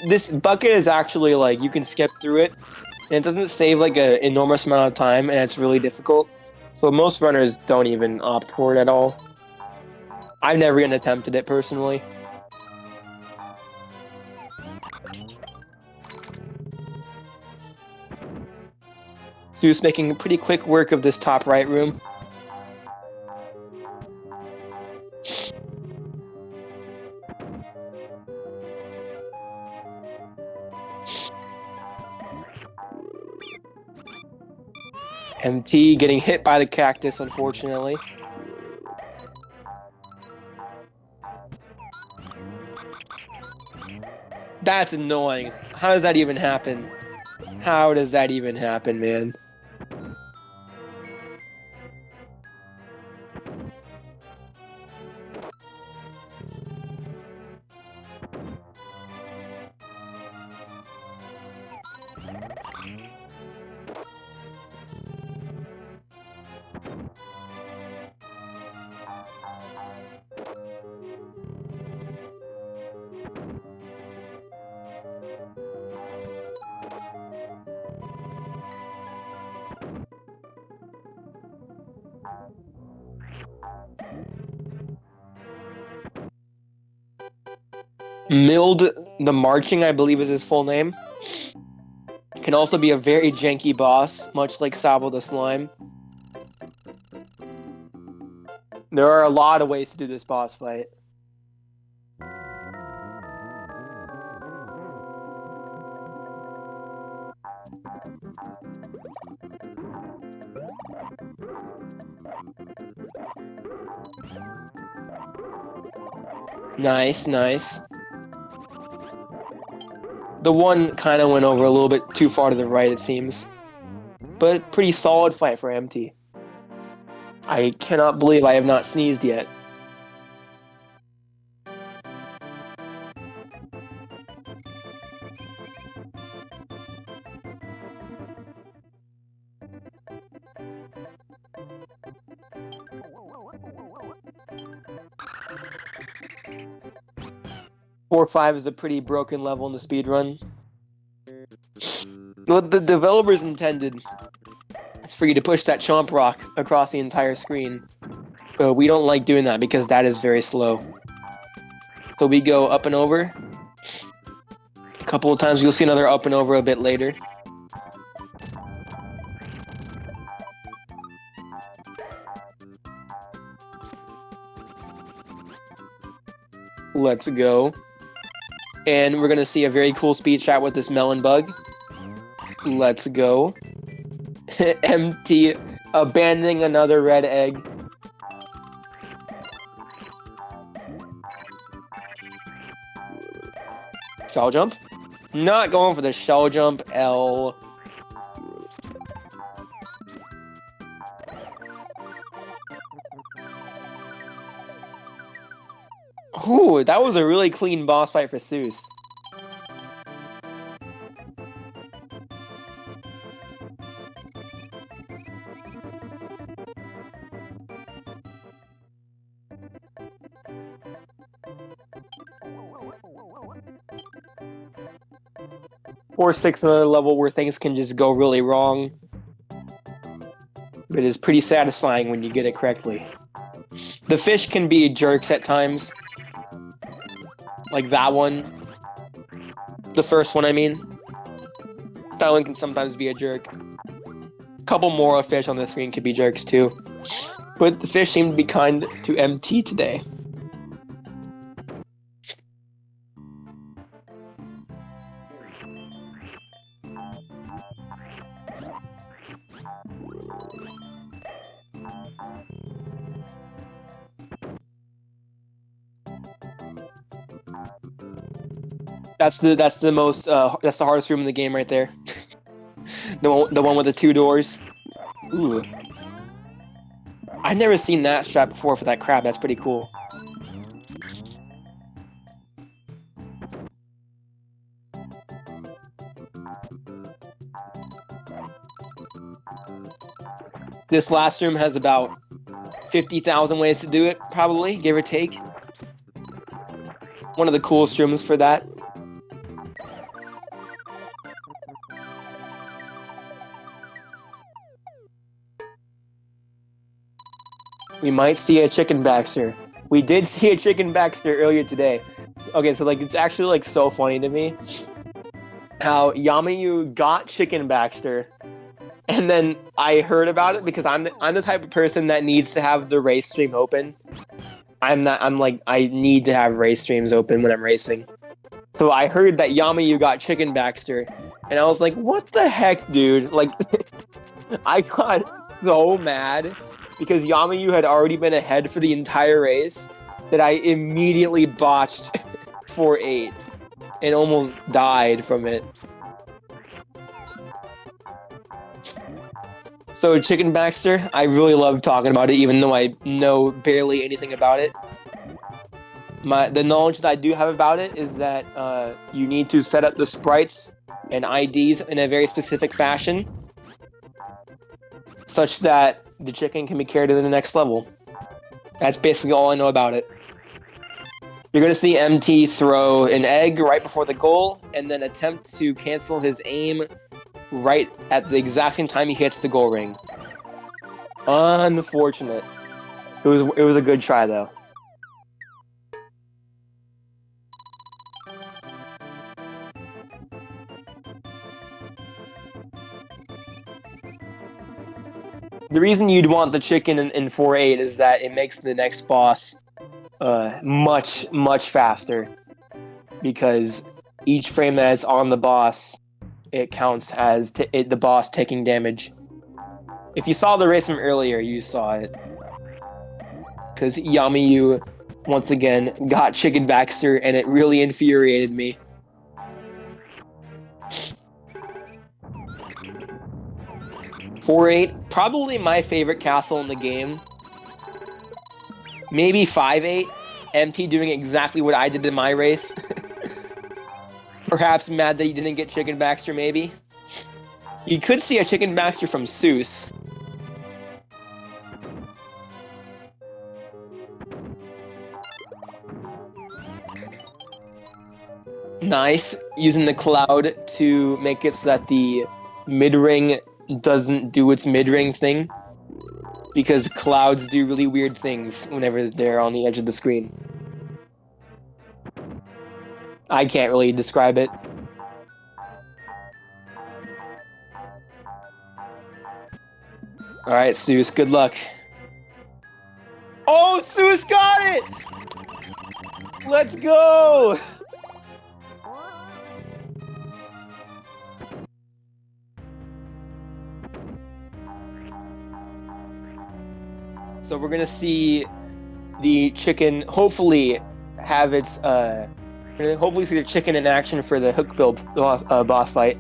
This bucket is actually like you can skip through it, and it doesn't save like an enormous amount of time, and it's really difficult. So most runners don't even opt for it at all. I've never even attempted it personally. Suus making pretty quick work of this top right room. MT getting hit by the cactus, unfortunately. That's annoying. How does that even happen? How does that even happen, man? Mild the Marching, I believe is his full name. Can also be a very janky boss, much like Savo the Slime. There are a lot of ways to do this boss fight. Nice, nice. The one kind of went over a little bit too far to the right, it seems. But pretty solid fight for MT. I cannot believe I have not sneezed yet. Four five is a pretty broken level in the speedrun. What the developers intended is for you to push that chomp rock across the entire screen. But we don't like doing that because that is very slow. So we go up and over. A couple of times you'll see another up and over a bit later. Let's go. And we're gonna see a very cool speed shot with this melon bug. Let's go. MT abandoning another red egg. Shell jump? Not going for the shell jump, L. Ooh, that was a really clean boss fight for Suus. Or 6 another level where things can just go really wrong. But it is pretty satisfying when you get it correctly. The fish can be jerks at times. Like that one. The first one, I mean. That one can sometimes be a jerk. A couple more fish on the screen could be jerks too. But the fish seem to be kind to MT today. That's the hardest room in the game right there. the one with the 2 doors. Ooh. I've never seen that strat before for that crab. That's pretty cool. This last room has about 50,000 ways to do it, probably, give or take. One of the coolest rooms for that. We might see a chicken Baxter. We did see a chicken Baxter earlier today. Okay, so like it's actually like so funny to me how Yamayu got chicken Baxter, and then I heard about it because I'm the type of person that needs to have the race stream open. I'm like I need to have race streams open when I'm racing. So I heard that Yamayu got chicken Baxter, and I was like, what the heck, dude? Like I got so mad because Yamayu had already been ahead for the entire race that I immediately botched 4-8 and almost died from it. So Chicken Baxter, I really love talking about it even though I know barely anything about it. The knowledge that I do have about it is that you need to set up the sprites and IDs in a very specific fashion such that the chicken can be carried to the next level. That's basically all I know about it. You're going to see MT throw an egg right before the goal and then attempt to cancel his aim right at the exact same time he hits the goal ring. Unfortunate. It was a good try though. The reason you'd want the chicken in 4-8 is that it makes the next boss much faster, because each frame that's on the boss, it counts as the boss taking damage. If you saw the race from earlier, you saw it. Because Yamayu, once again, got Chicken Baxter, and it really infuriated me. Probably my favorite castle in the game. Maybe 5-8. MT doing exactly what I did in my race. Perhaps mad that he didn't get Chicken Baxter, maybe. You could see a Chicken Baxter from Suus. Nice. Using the cloud to make it so that the mid-ring doesn't do its mid-ring thing. Because clouds do really weird things whenever they're on the edge of the screen. I can't really describe it. Alright, Suus, good luck. Oh, Suus got it! Let's go! So we're gonna see the chicken hopefully have its hopefully see the chicken in action for the hook build boss fight.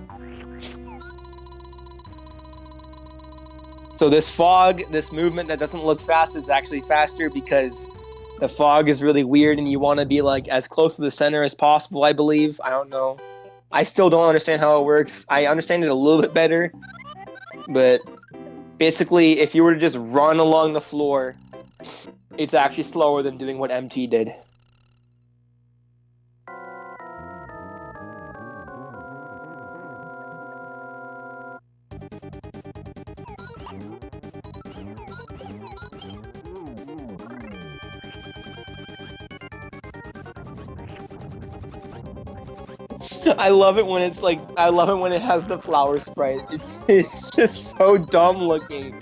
So this fog, this movement that doesn't look fast is actually faster because the fog is really weird and you want to be like as close to the center as possible, I believe. I don't know. I still don't understand how it works. I understand it a little bit better, but basically if you were to just run along the floor, it's actually slower than doing what MT did. I love it when it's like, I love it when it has the flower sprite. It's just so dumb looking.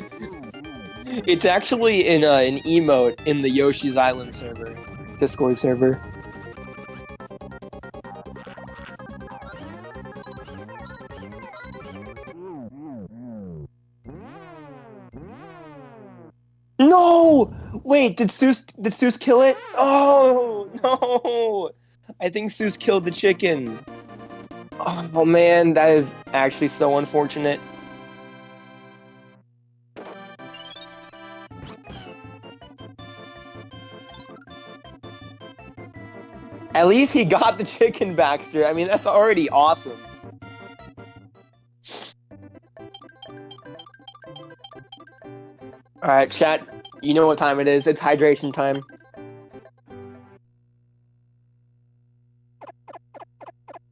It's actually in an emote in the Yoshi's Island server, Discord server. No! Wait, did Suus kill it? Oh no! I think Suus killed the chicken. Oh man, that is actually so unfortunate. At least he got the chicken, Baxter. I mean, that's already awesome. Alright, chat. You know what time it is. It's hydration time.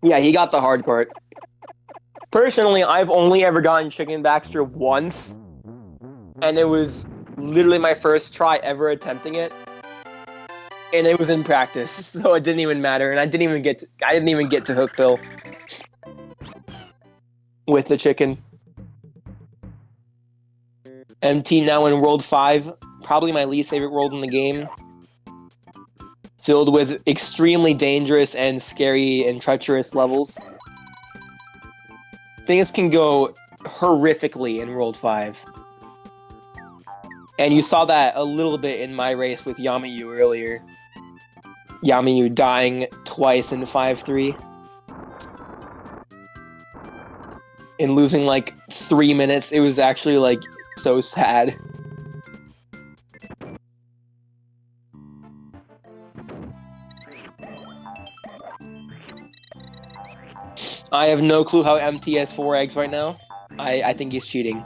Yeah, he got the hard part. Personally, I've only ever gotten Chicken Baxter once, and it was literally my first try ever attempting it, and it was in practice, so it didn't even matter, and I didn't even get to Hook Bill with the chicken. MT now in World 5, probably my least favorite world in the game. Filled with extremely dangerous and scary and treacherous levels. Things can go horrifically in World 5. And you saw that a little bit in my race with Yamayu earlier. Yamayu dying twice in 5-3. And losing like 3 minutes. It was actually like so sad. I have no clue how MT has 4 eggs right now. I think he's cheating.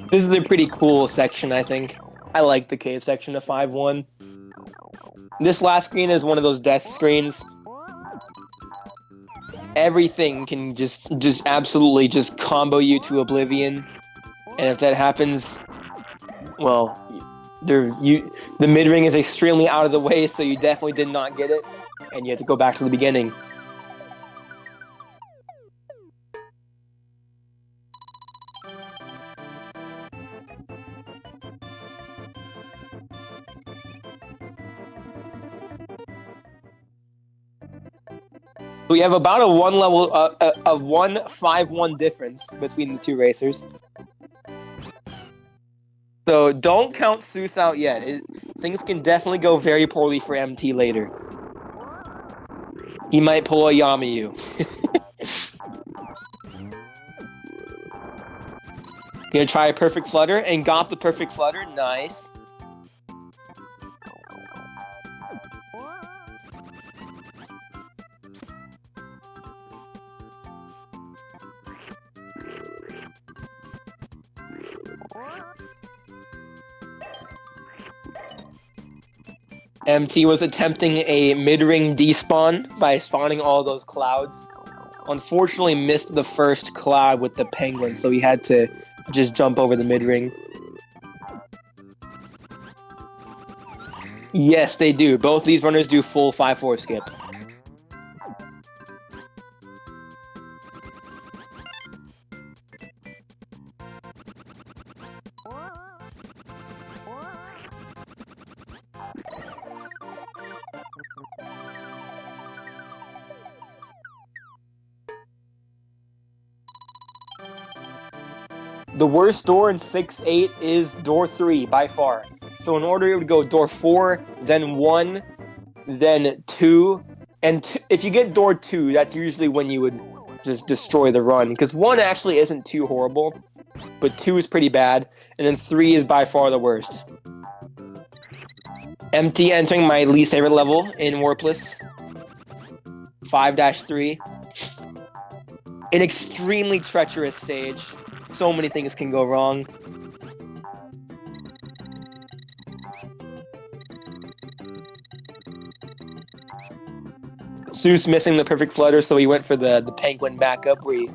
This is a pretty cool section, I think. I like the cave section of 5-1. This last screen is one of those death screens. Everything can just absolutely just combo you to oblivion. And if that happens, well, the mid-ring is extremely out of the way, so you definitely did not get it, and you have to go back to the beginning. We have about a 1-5-1 difference between the two racers. So don't count suus out yet. Things can definitely go very poorly for MT later. He might pull a Yamayu. Gonna try a perfect flutter and got the perfect flutter. Nice. MT was attempting a mid-ring despawn by spawning all those clouds. Unfortunately missed the first cloud with the penguin, so he had to just jump over the mid-ring. Yes, they do. Both these runners do full 5-4 skip. The worst door in 6-8 is door 3 by far. So in order it would go door 4, then 1, then 2, and if you get door 2, that's usually when you would just destroy the run. Because 1 actually isn't too horrible, but 2 is pretty bad, and then 3 is by far the worst. MT entering my least favorite level in Warpless. 5-3. An extremely treacherous stage. So many things can go wrong. Suus missing the perfect flutter, so he went for the penguin backup, where he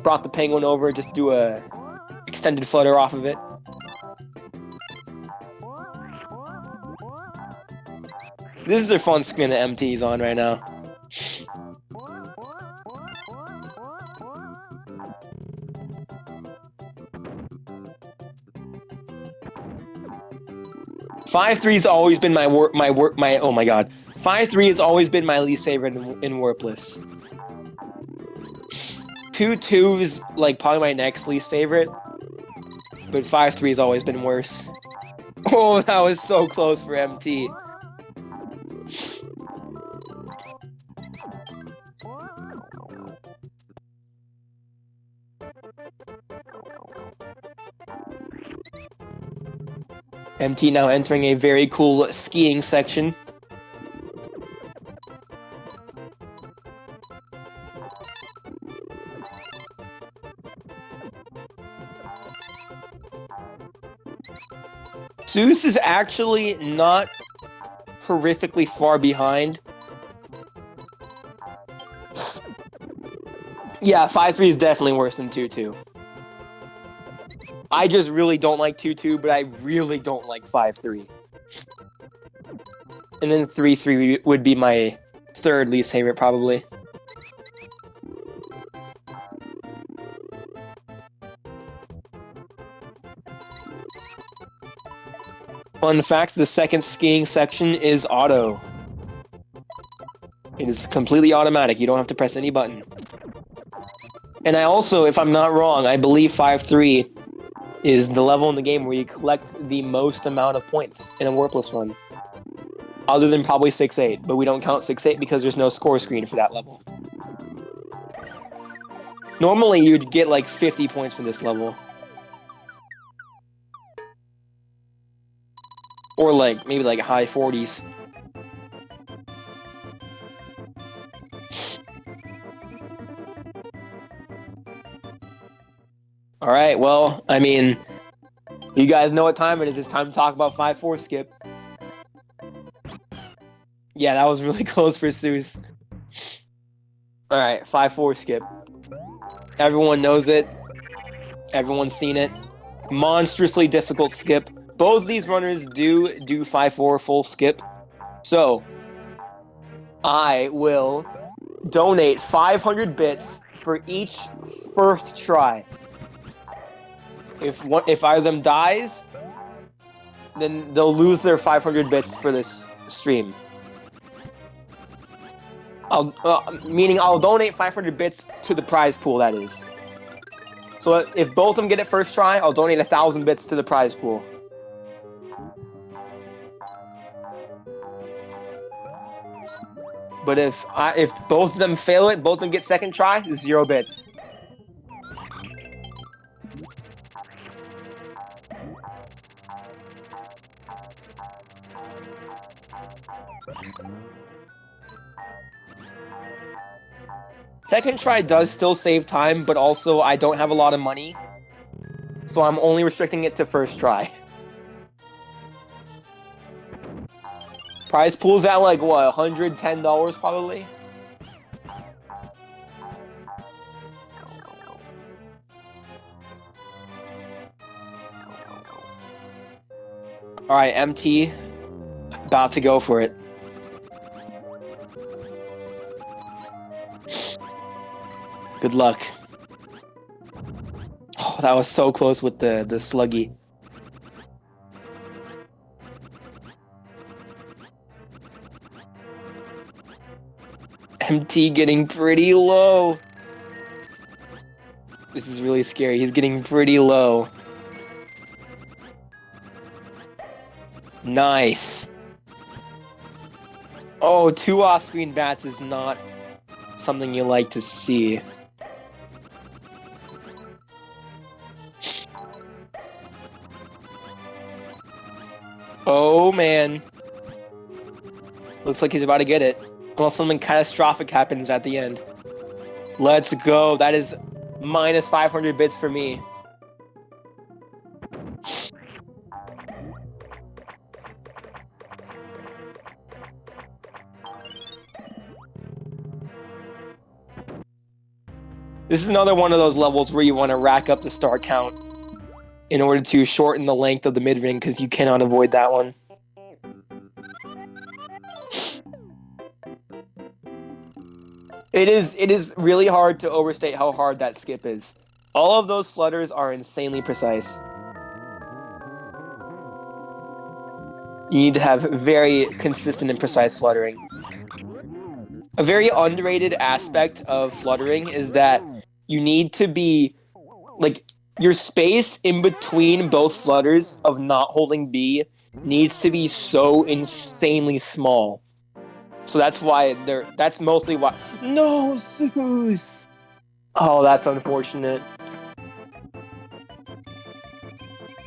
brought the penguin over, just do a extended flutter off of it. This is a fun screen that MT's on right now. 5-3 has always been my oh my god. 5-3 has always been my least favorite in Warpless. 2-2 is like probably my next least favorite, but 5-3 has always been worse. Oh, that was so close for MT. MT now entering a very cool skiing section. Suus is actually not horrifically far behind. Yeah, 5-3 is definitely worse than 2-2. I just really don't like 2-2, but I really don't like 5-3. And then 3-3 would be my third least favorite, probably. Fun fact, the second skiing section is auto. It is completely automatic. You don't have to press any button. And I also, if I'm not wrong, I believe 5-3 is the level in the game where you collect the most amount of points in a Warpless run. Other than probably 6-8, but we don't count 6-8 because there's no score screen for that level. Normally, you'd get like 50 points from this level. Or like, maybe like high 40s. Alright, well, I mean, you guys know what time it is. It's time to talk about 5-4 skip. Yeah, that was really close for Suus. Alright, 5-4 skip. Everyone knows it. Everyone's seen it. Monstrously difficult skip. Both these runners do 5-4 full skip. So, I will donate 500 bits for each first try. If either of them dies, then they'll lose their 500 bits for this stream. Meaning I'll donate 500 bits to the prize pool, that is. So if both of them get it first try, I'll donate 1,000 bits to the prize pool. But if both of them fail it, both of them get second try, 0 bits. Second try does still save time, but also I don't have a lot of money. So I'm only restricting it to first try. Prize pool's at like, what, $110 probably? Alright, MT. About to go for it. Good luck. Oh, that was so close with the sluggy. MT getting pretty low. This is really scary. He's getting pretty low. Nice. Oh, 2 off-screen bats is not something you like to see. Oh, man. Looks like he's about to get it. Unless something catastrophic happens at the end. Let's go. That is minus 500 bits for me. This is another one of those levels where you want to rack up the star count in order to shorten the length of the mid-ring, because you cannot avoid that one. It is really hard to overstate how hard that skip is. All of those flutters are insanely precise. You need to have very consistent and precise fluttering. A very underrated aspect of fluttering is that you need to be, like, your space in between both flutters of not holding B needs to be so insanely small. So that's why that's mostly why. No, suus! Oh, that's unfortunate.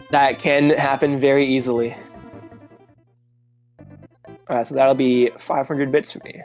That can happen very easily. Alright, so that'll be 500 bits for me.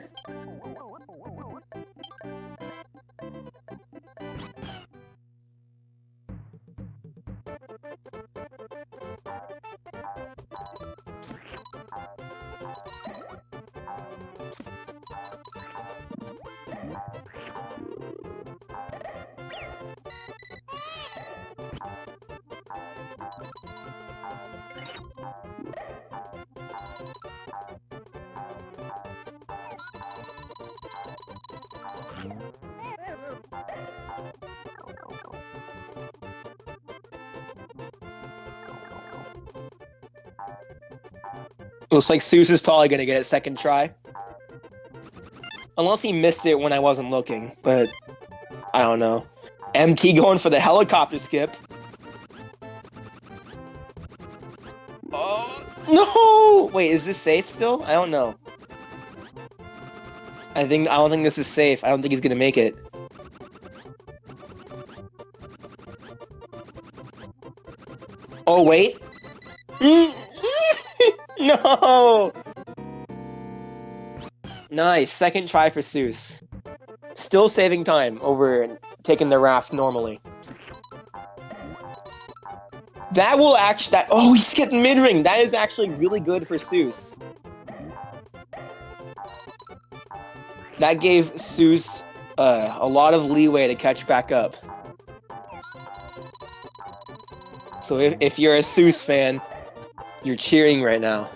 Looks like Suus is probably gonna get it second try. Unless he missed it when I wasn't looking, but I don't know. MT going for the helicopter skip. Oh, no! Wait, is this safe still? I don't know. I don't think this is safe. I don't think he's gonna make it. Oh, wait. No! Nice. Second try for Suus. Still saving time over taking the raft normally. That will actually... Oh, he skipped mid-ring. That is actually really good for Suus. That gave Suus a lot of leeway to catch back up. So if you're a Suus fan, you're cheering right now.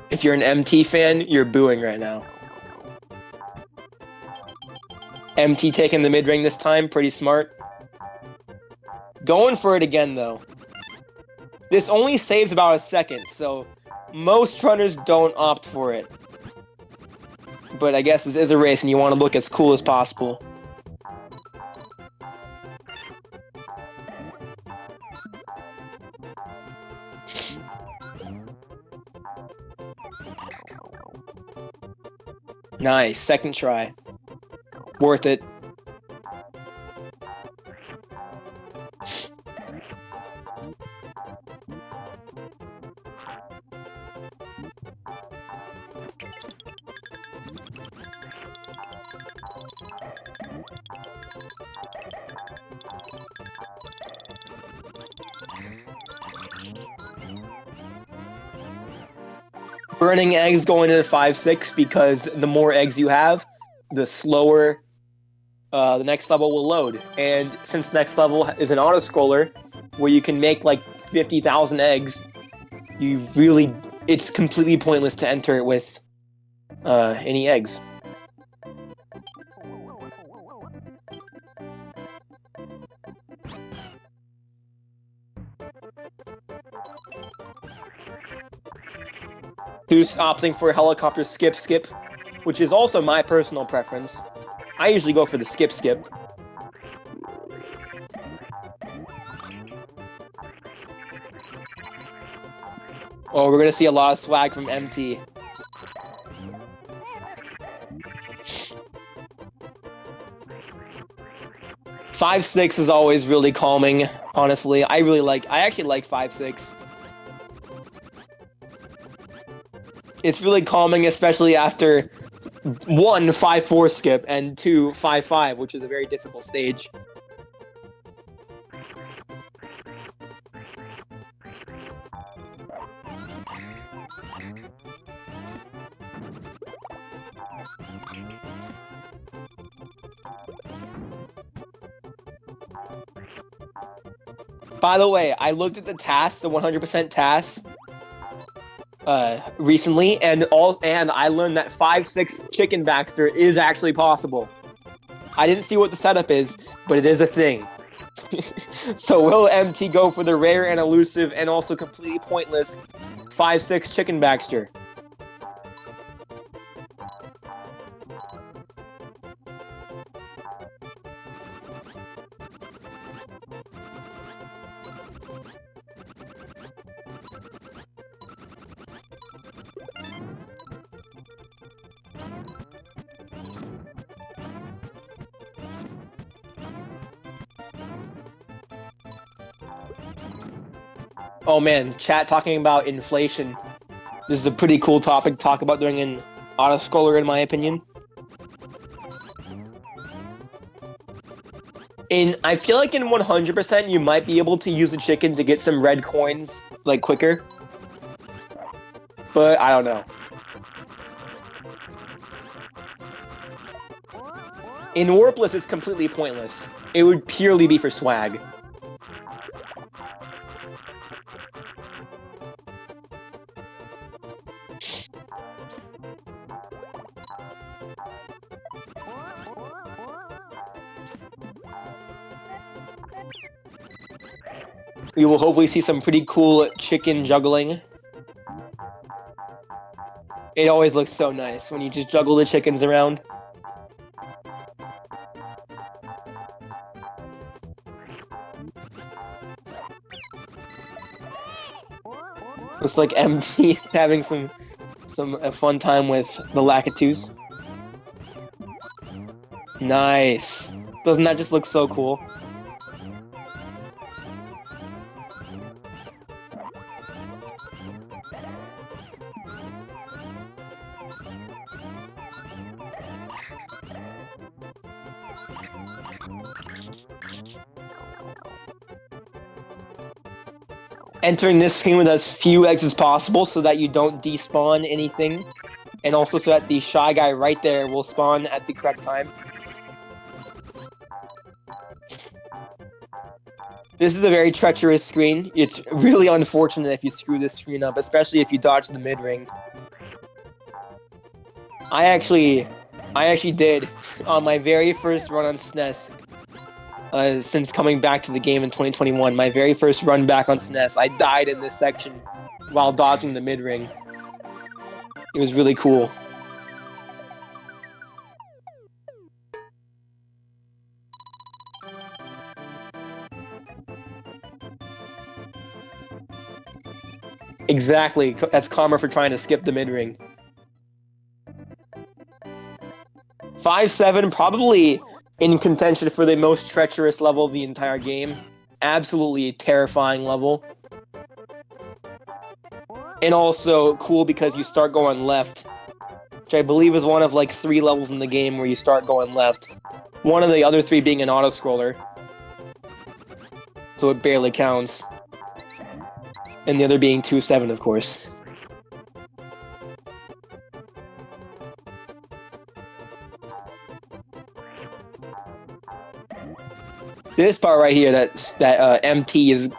If you're an MT fan, you're booing right now. MT taking the mid-ring this time, pretty smart. Going for it again, though. This only saves about a second, so most runners don't opt for it. But I guess this is a race and you want to look as cool as possible. Nice, second try. Worth it. Burning eggs going to 5-6 because the more eggs you have, the slower the next level will load. And since next level is an auto-scroller, where you can make like 50,000 eggs, it's completely pointless to enter it with any eggs. Who's opting for a helicopter skip, which is also my personal preference. I usually go for the skip. Oh, we're gonna see a lot of swag from MT. Five six is always really calming, honestly. I actually like 5-6. It's really calming, especially after 1, 5-4 skip, and 2, 5-5, which is a very difficult stage. By the way, I looked at the task, the 100% task, recently, and I learned that 5-6 chicken Baxter is actually possible. I didn't see what the setup is, but it is a thing. So will MT go for the rare and elusive and also completely pointless 5-6 chicken Baxter? Oh man, chat talking about inflation. This is a pretty cool topic to talk about during an auto-scroller, in my opinion. I feel like in 100% you might be able to use the chicken to get some red coins, like, quicker. But I don't know. In Warpless, it's completely pointless. It would purely be for swag. We will hopefully see some pretty cool chicken juggling. It always looks so nice when you just juggle the chickens around. Looks like MT having some fun time with the Lakitus. Nice. Doesn't that just look so cool? Entering this screen with as few eggs as possible so that you don't despawn anything. And also so that the shy guy right there will spawn at the correct time. This is a very treacherous screen. It's really unfortunate if you screw this screen up, especially if you dodge the mid-ring. I actually did on my very first run on SNES. Since coming back to the game in 2021, my very first run back on SNES, I died in this section while dodging the mid-ring. It was really cool. Exactly, that's karma for trying to skip the mid-ring. 5-7, probably in contention for the most treacherous level of the entire game. Absolutely terrifying level. And also cool because you start going left, which I believe is one of like 3 levels in the game where you start going left. One of the other 3 being an auto-scroller. So it barely counts. And the other being 2-7, of course. This part right here that MT is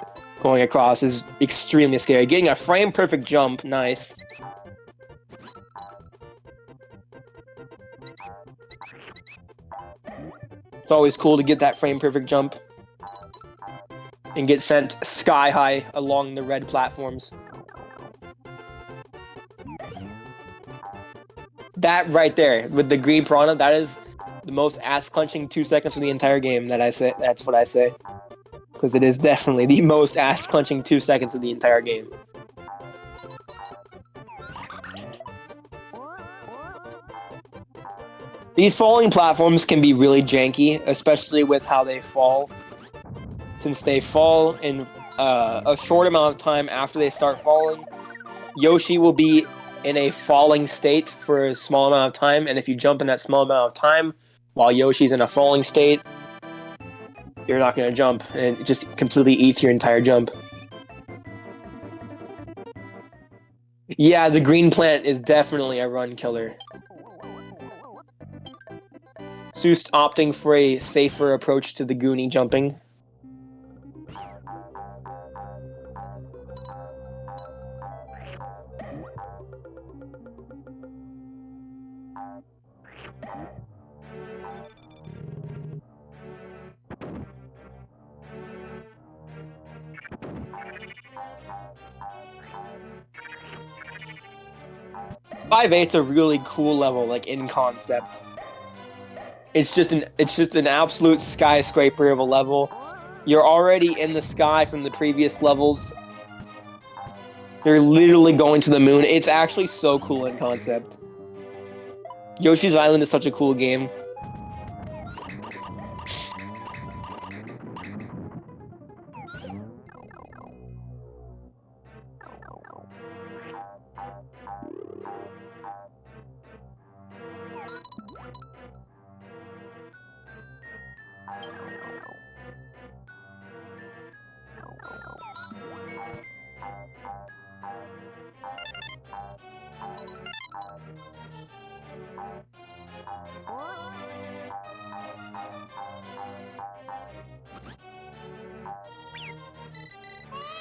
going across is extremely scary. Getting a frame-perfect jump, nice. It's always cool to get that frame-perfect jump and get sent sky-high along the red platforms. That right there, with the green piranha, that is the most ass-clenching 2 seconds of the entire game, that I say. That's what I say. Because it is definitely the most ass-clenching 2 seconds of the entire game. These falling platforms can be really janky, especially with how they fall. Since they fall in a short amount of time after they start falling, Yoshi will be in a falling state for a small amount of time, and if you jump in that small amount of time while Yoshi's in a falling state, you're not going to jump, and it just completely eats your entire jump. Yeah, the green plant is definitely a run killer. Suus opting for a safer approach to the Goonie jumping. Five eight's a really cool level, like in concept. It's just an absolute skyscraper of a level. You're already in the sky from the previous levels. You're literally going to the moon. It's actually so cool in concept. Yoshi's Island is such a cool game.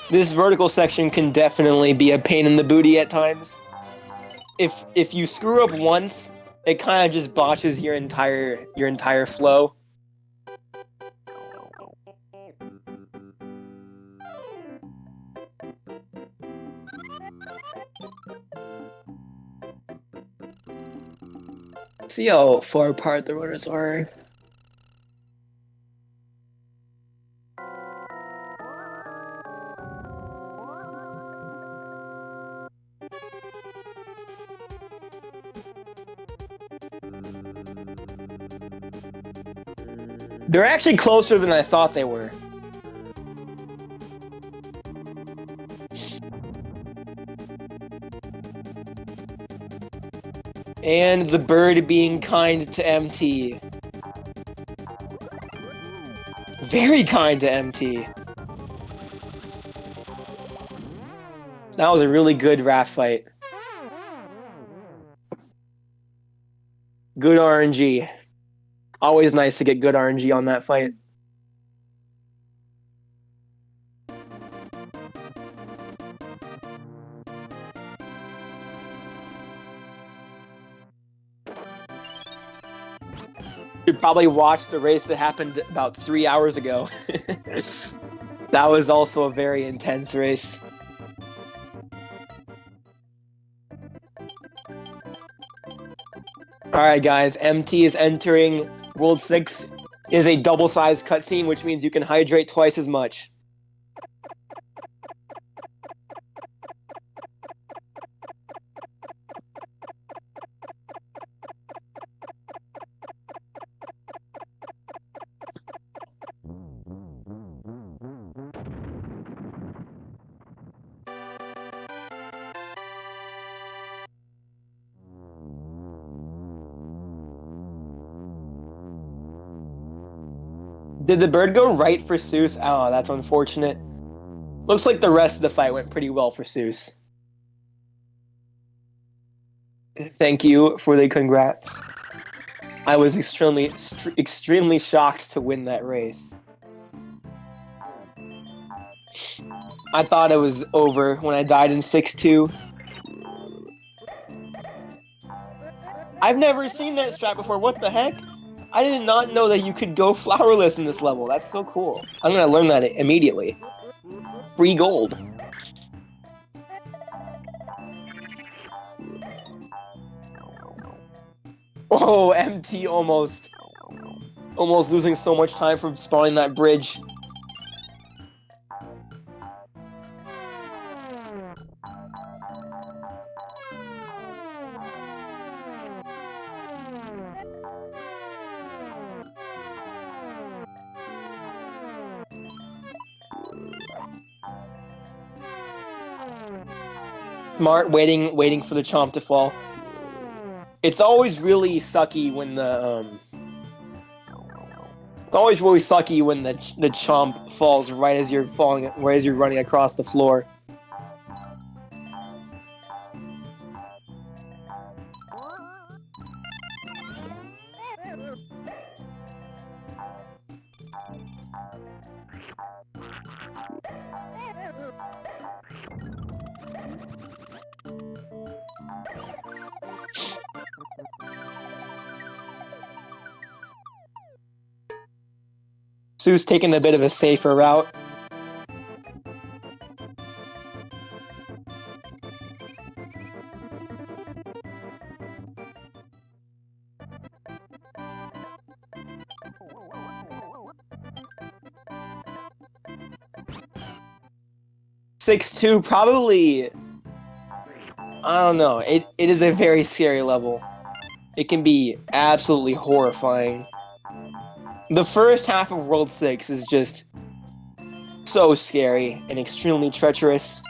This vertical section can definitely be a pain in the booty at times. If you screw up once, it kind of just botches your entire flow. See how far apart the runners are. They're actually closer than I thought they were. And the bird being kind to MT. Very kind to MT. That was a really good raft fight. Good RNG. Always nice to get good RNG on that fight. You probably watched the race that happened about 3 hours ago. That was also a very intense race. Alright guys, MT is entering World 6. It is a double-sized cutscene, which means you can hydrate twice as much. Did the bird go right for suus? Oh, that's unfortunate. Looks like the rest of the fight went pretty well for suus. Thank you for the congrats. I was extremely shocked to win that race. I thought it was over when I died in 6-2. I've never seen that strat before. What the heck? I did not know that you could go flowerless in this level. That's so cool. I'm gonna learn that immediately. Free gold. Oh, MT almost losing so much time from spawning that bridge. Smart, waiting for the chomp to fall. It's always really sucky when the the chomp falls right as you're running across the floor. Suus taking a bit of a safer route. (6-2) probably. I don't know. It is a very scary level. It can be absolutely horrifying. The first half of World 6 is just so scary and extremely treacherous.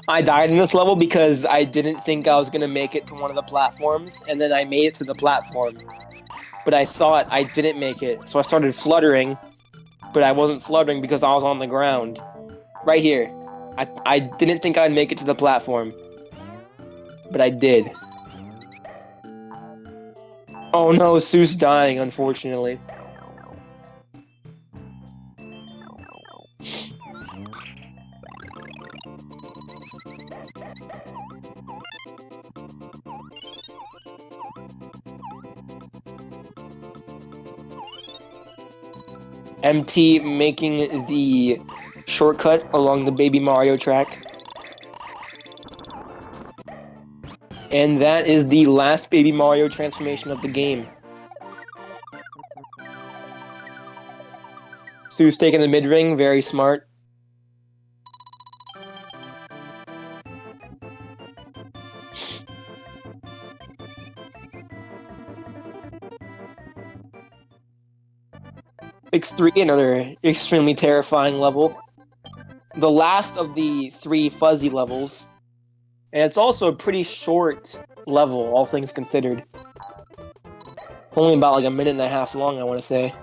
I died in this level because I didn't think I was going to make it to one of the platforms, and then I made it to the platform. But I thought I didn't make it, so I started fluttering, but I wasn't fluttering because I was on the ground. Right here. I didn't think I'd make it to the platform, but I did. Oh no, Suus dying, unfortunately. MT making the shortcut along the Baby Mario track. And that is the last Baby Mario transformation of the game. Suus taking the mid-ring, very smart. X3, another extremely terrifying level. The last of the 3 fuzzy levels. And it's also a pretty short level, all things considered. Only about like a minute and a half long, I want to say.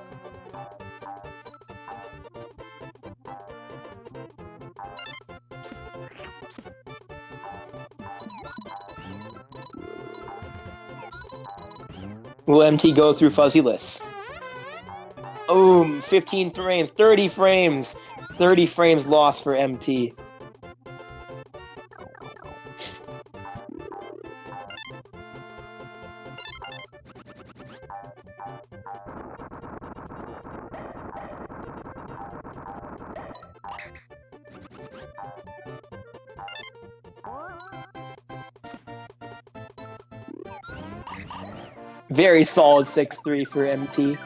Will MT go through fuzzyless? Boom! 15 frames, 30 frames! 30 frames lost for MT. Very solid 6-3 for MT.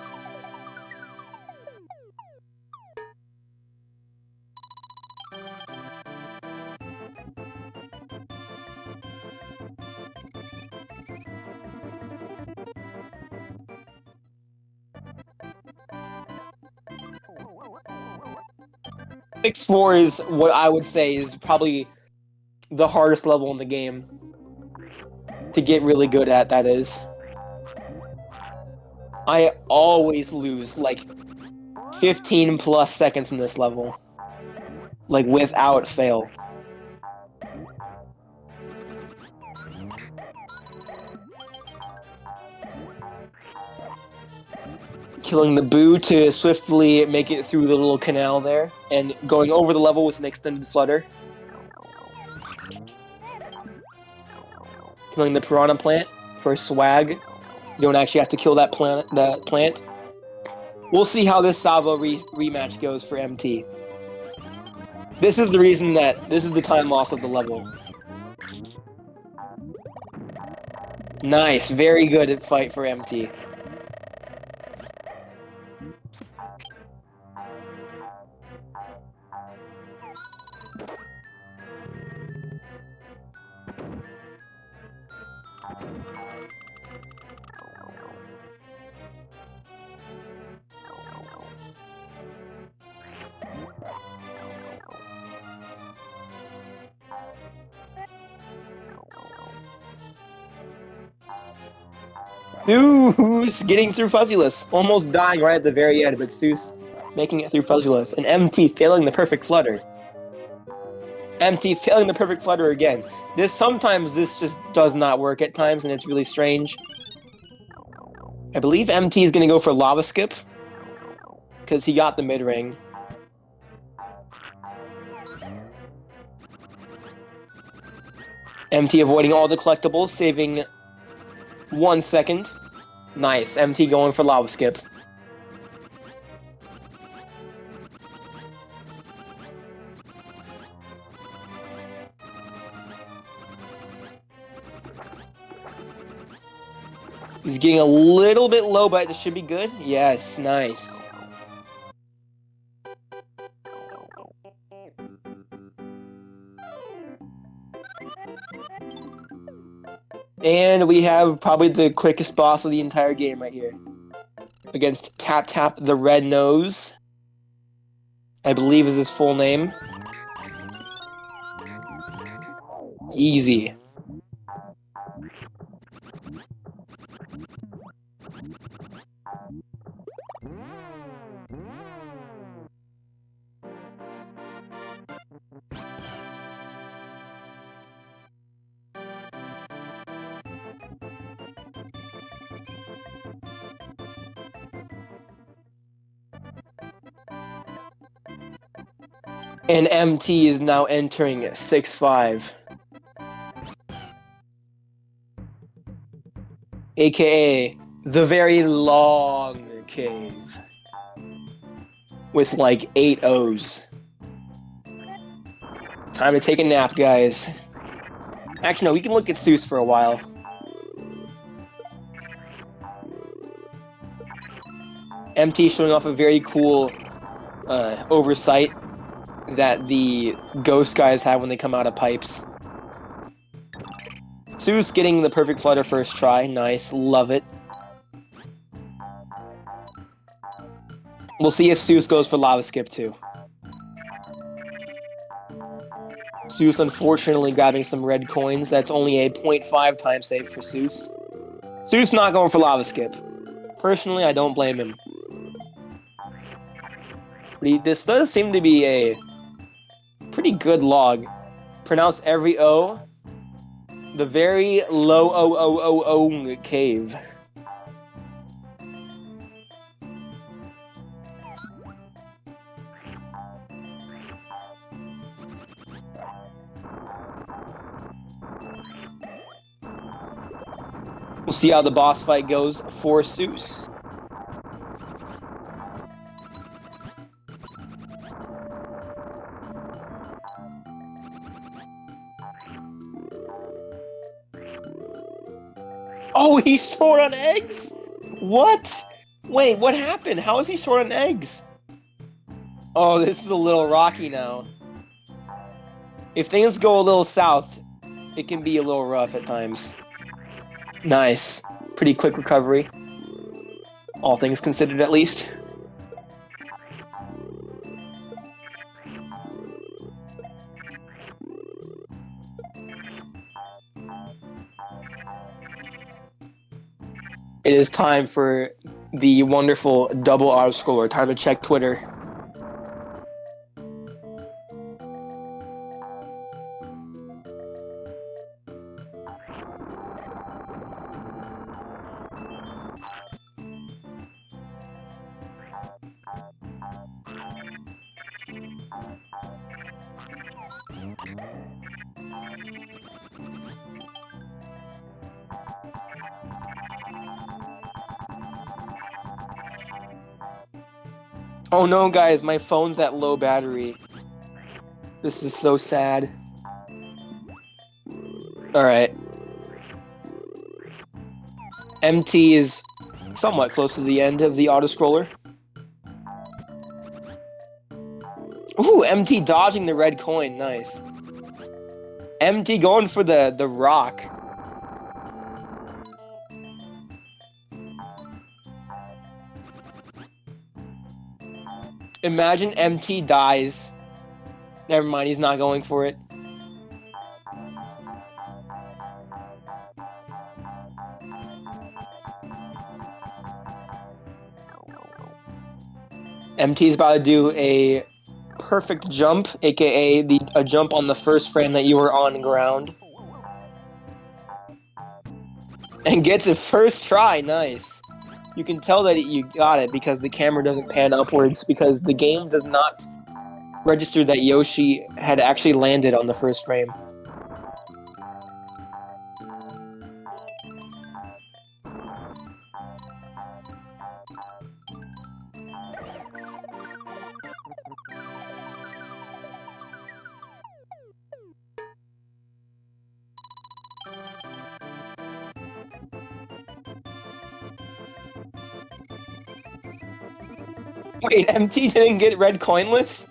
Six 4 is what I would say is probably the hardest level in the game to get really good at, that is. I always lose like 15 plus seconds in this level. Like without fail. Killing the Boo to swiftly make it through the little canal there, and going over the level with an extended flutter. Killing the Piranha Plant for swag. You don't actually have to kill that plant. We'll see how this Savo rematch goes for MT. This is the reason that this is the time loss of the level. Nice, very good fight for MT. Suus getting through fuzzyless, almost dying right at the very end, but Suus making it through fuzzyless, and MT failing the perfect flutter. MT failing the perfect flutter again. Sometimes this just does not work at times, and it's really strange. I believe MT is going to go for lava skip, because he got the mid-ring. MT avoiding all the collectibles, saving 1 second. Nice, MT going for lava skip. He's getting a little bit low, but this should be good. Yes, nice. And we have probably the quickest boss of the entire game right here. Against Tap Tap the Red Nose. I believe is his full name. Easy. And MT is now entering 6-5. AKA the very long cave. with like 8 O's. Time to take a nap, guys. Actually, no, we can look at suus for a while. MT showing off a very cool oversight that the ghost guys have when they come out of pipes. Suus getting the perfect flutter first try. Nice. Love it. We'll see if Suus goes for lava skip too. Suus unfortunately grabbing some red coins. That's only a 0.5 time save for Suus. Suus not going for lava skip. Personally, I don't blame him. But this does seem to be a pretty good log. Pronounce every O. The very low O cave. We'll see how the boss fight goes for Suus. Oh, he's short on eggs? What? Wait, what happened? How is he short on eggs? Oh, this is a little rocky now. If things go a little south, it can be a little rough at times. Nice. Pretty quick recovery. All things considered, at least. It is time for the wonderful double autoscroller. Time to check Twitter. Oh no, guys, my phone's at low battery. This is so sad. Alright. MT is somewhat close to the end of the autoscroller. Ooh, MT dodging the red coin, nice. MT going for the rock. Imagine MT dies. Never mind, he's not going for it. MT's about to do a perfect jump, aka a jump on the first frame that you were on ground. And gets it first try, nice. You can tell that you got it because the camera doesn't pan upwards because the game does not register that Yoshi had actually landed on the first frame. Wait, MT didn't get red coinless?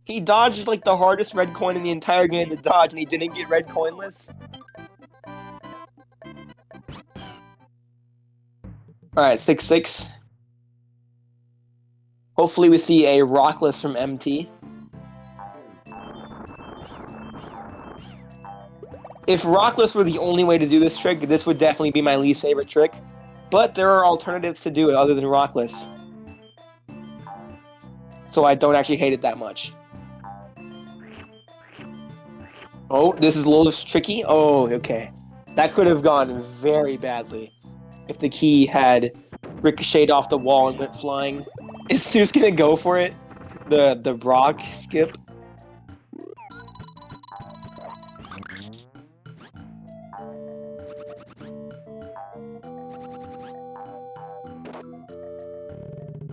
He dodged like the hardest red coin in the entire game to dodge, and he didn't get red coinless? Alright, 6-6. Hopefully we see a Rockless from MT. If Rockless were the only way to do this trick, this would definitely be my least favorite trick. But there are alternatives to do it other than Rockless. So I don't actually hate it that much. Oh, this is a little tricky. Oh, okay. That could have gone very badly if the key had ricocheted off the wall and went flying. Is Suus gonna go for it? The rock skip?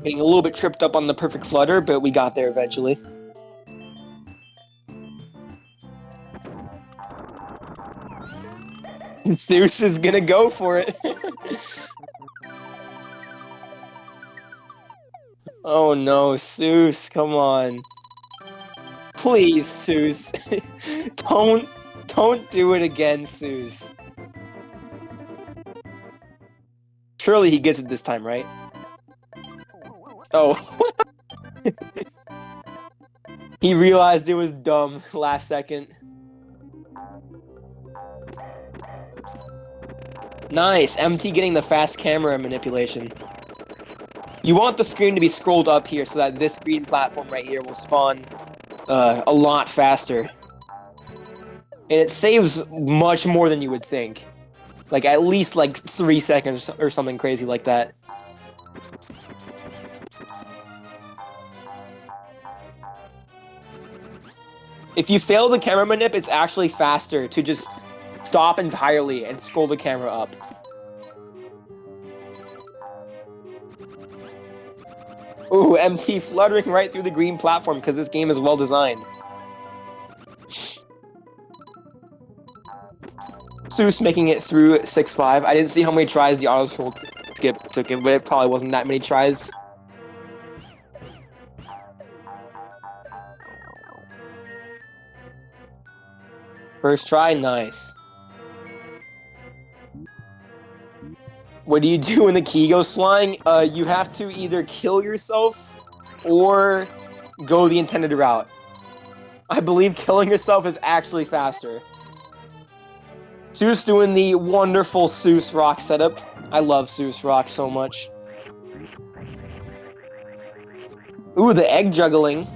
Getting a little bit tripped up on the perfect flutter, but we got there eventually. And Suus is gonna go for it. Oh no, Suus, come on. Please, Suus. Don't do it again, Suus. Surely he gets it this time, right? Oh. He realized it was dumb last second. Nice, MT getting the fast camera manipulation. You want the screen to be scrolled up here so that this green platform right here will spawn a lot faster. And it saves much more than you would think. Like, at least, like, 3 seconds or something crazy like that. If you fail the camera manip, it's actually faster to just stop entirely and scroll the camera up. Ooh, MT fluttering right through the green platform because this game is well designed. Suus making it through 6-5. I didn't see how many tries the auto scroll skip took him, but it probably wasn't that many tries. First try, nice. What do you do when the key goes flying? You have to either kill yourself or go the intended route. I believe killing yourself is actually faster. Suus doing the wonderful Suus rock setup. I love Suus rock so much. Ooh, the egg juggling.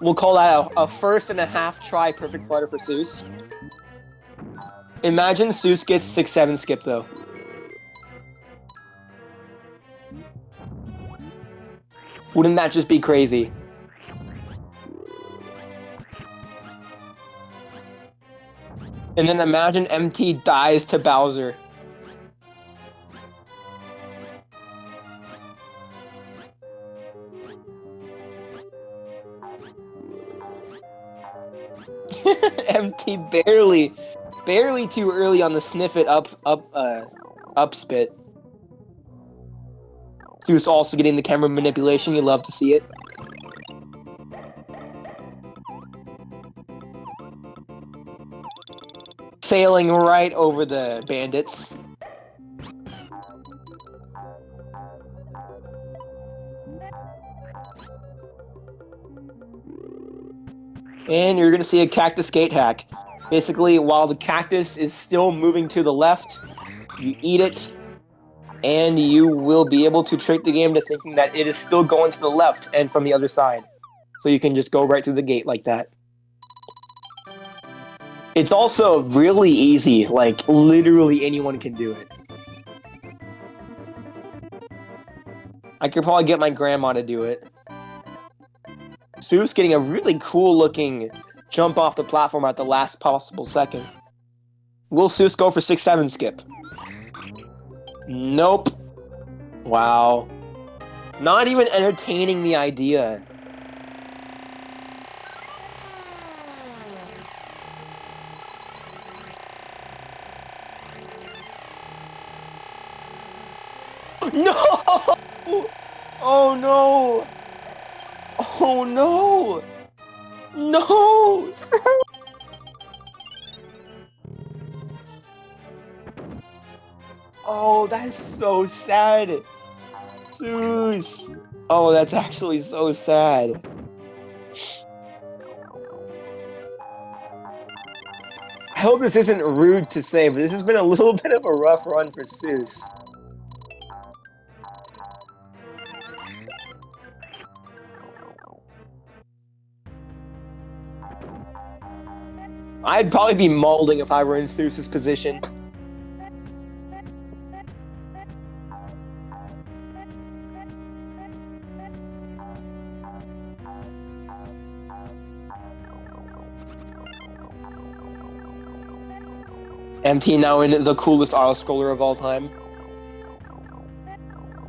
We'll call that a first and a half try perfect flutter for Suus. Imagine Suus gets 6-7 skip though. Wouldn't that just be crazy? And then imagine MT dies to Bowser. MT barely too early on the sniff it up spit. Suus also getting the camera manipulation, you love to see it. Sailing right over the bandits. And you're gonna see a cactus gate hack. Basically, while the cactus is still moving to the left, you eat it, and you will be able to trick the game to thinking that it is still going to the left and from the other side. So you can just go right through the gate like that. It's also really easy, like literally anyone can do it. I could probably get my grandma to do it. Suus getting a really cool looking jump off the platform at the last possible second. Will Suus go for 6-7 skip? Nope. Wow. Not even entertaining the idea. No! Oh no! Oh no! No! Oh, that's so sad. Suus. Oh, that's actually so sad. I hope this isn't rude to say, but this has been a little bit of a rough run for Suus. I'd probably be molding if I were in Suus's position. MT now in the coolest auto scroller of all time.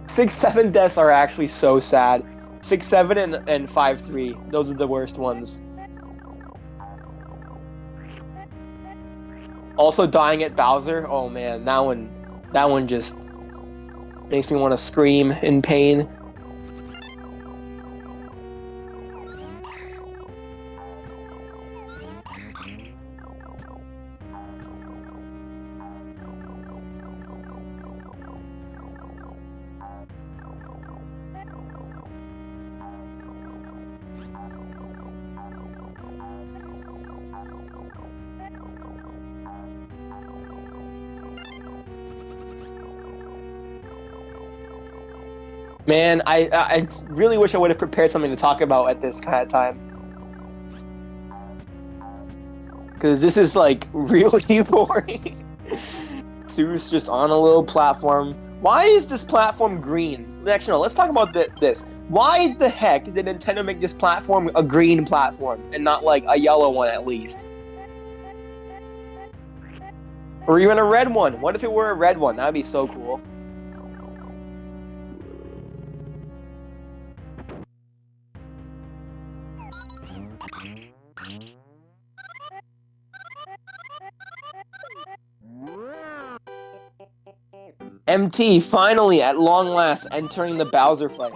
6-7 deaths are actually so sad. 6-7 and 5-3. Those are the worst ones. Also dying at Bowser. Oh man, that one just makes me want to scream in pain. Man, I really wish I would have prepared something to talk about at this kind of time. Because this is, like, really boring. Suus just on a little platform. Why is this platform green? Actually, no, let's talk about this. Why the heck did Nintendo make this platform a green platform and not, like, a yellow one at least? Or even a red one? What if it were a red one? That would be so cool. MT finally, at long last, entering the Bowser fight.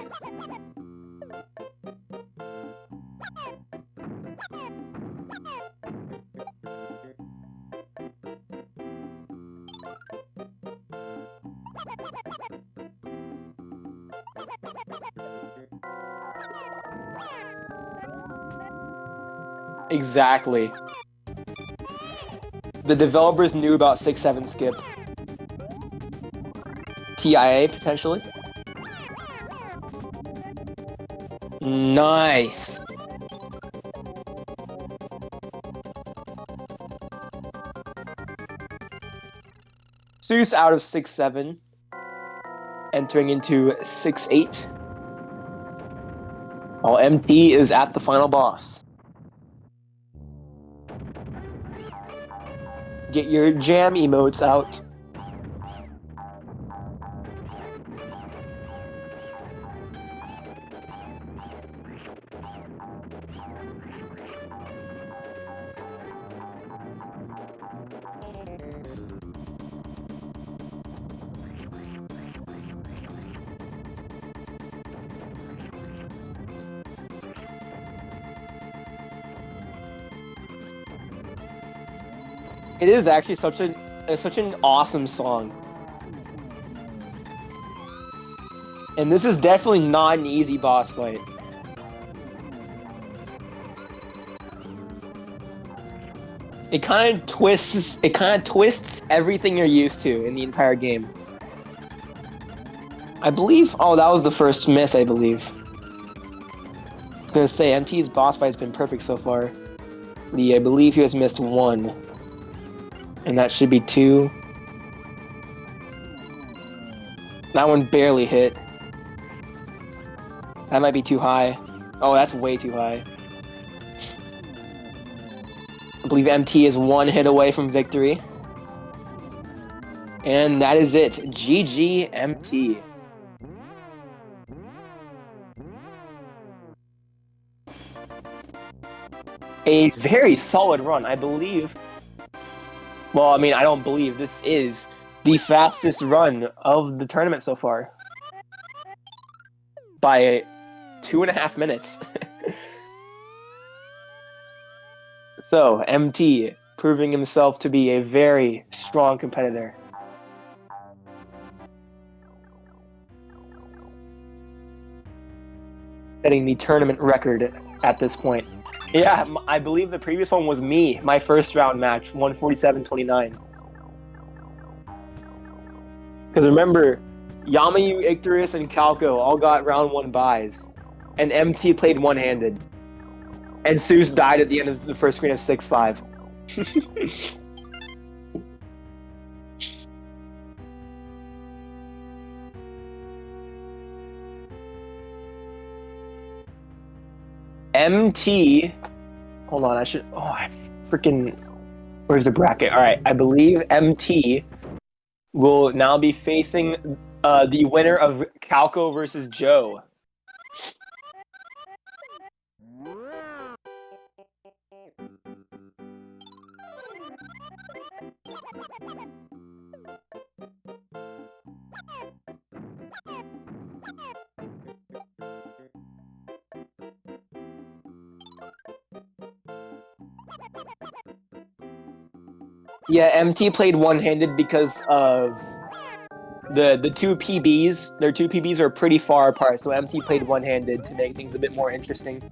Exactly. The developers knew about 6-7 skip. TIA, potentially. Nice. Suus out of 6-7. Entering into 6-8. While MT is at the final boss. Get your jam emotes out. It is actually such an awesome song. And this is definitely not an easy boss fight. It kind of twists everything you're used to in the entire game. I believe, oh, that was the first miss, I believe. I was gonna say, MT's boss fight's been perfect so far. I believe he has missed one. And that should be 2. That one barely hit. That might be too high. Oh, that's way too high. I believe MT is 1 hit away from victory. And that is it. GG MT. A very solid run, I believe. Well, I mean, I don't believe this is the fastest run of the tournament so far. By 2.5 minutes. So, MT proving himself to be a very strong competitor. Setting the tournament record at this point. Yeah, I believe the previous one was me, my first round match, 147-29. Because remember, Yamayu, Icterus, and Calco all got round 1 buys, and MT played one-handed. And Suus died at the end of the first screen of 6-5. MT, hold on, I Where's the bracket? All right, I believe MT will now be facing the winner of Calco versus Joe. Yeah, MT played one-handed because of the two PBs. Their two PBs are pretty far apart, so MT played one-handed to make things a bit more interesting.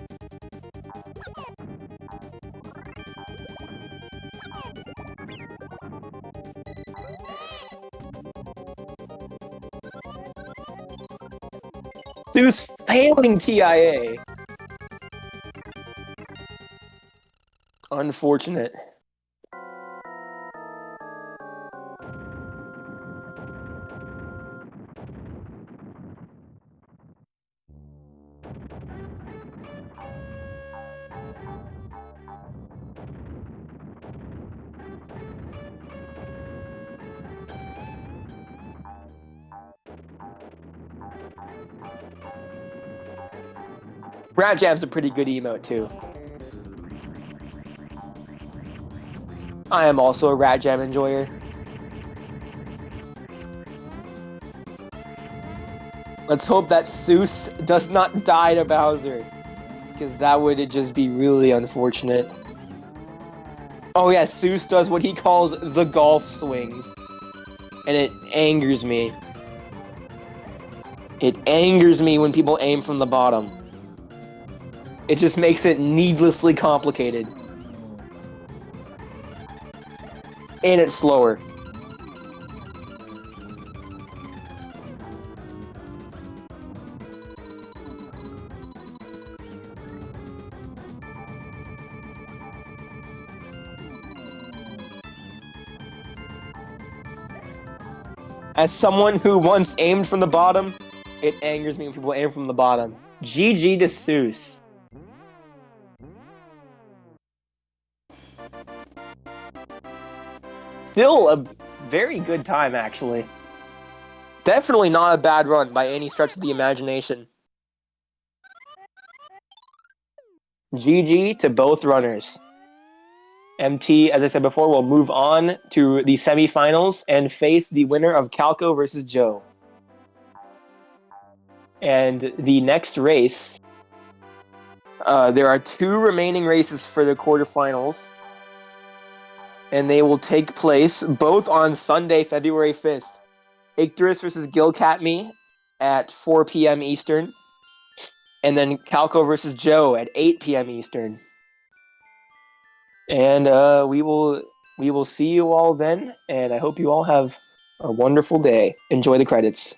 Suus failing TIA. Unfortunate. Rat Jab's a pretty good emote too. I am also a Rat Jab enjoyer. Let's hope that Suus does not die to Bowser, because that would just be really unfortunate. Oh yeah, Suus does what he calls the golf swings, and it angers me. It angers me when people aim from the bottom. It just makes it needlessly complicated. And it's slower. As someone who once aimed from the bottom, it angers me when people aim from the bottom. GG to Suus. Still a very good time, actually. Definitely not a bad run by any stretch of the imagination. GG to both runners. MT, as I said before, will move on to the semifinals and face the winner of Calco versus Joe. And the next race, there are two remaining races for the quarterfinals. And they will take place both on Sunday, February 5th. Icterus versus Gilcatme at 4 p.m. Eastern. And then Calco versus Joe at 8 p.m. Eastern. And we will see you all then. And I hope you all have a wonderful day. Enjoy the credits.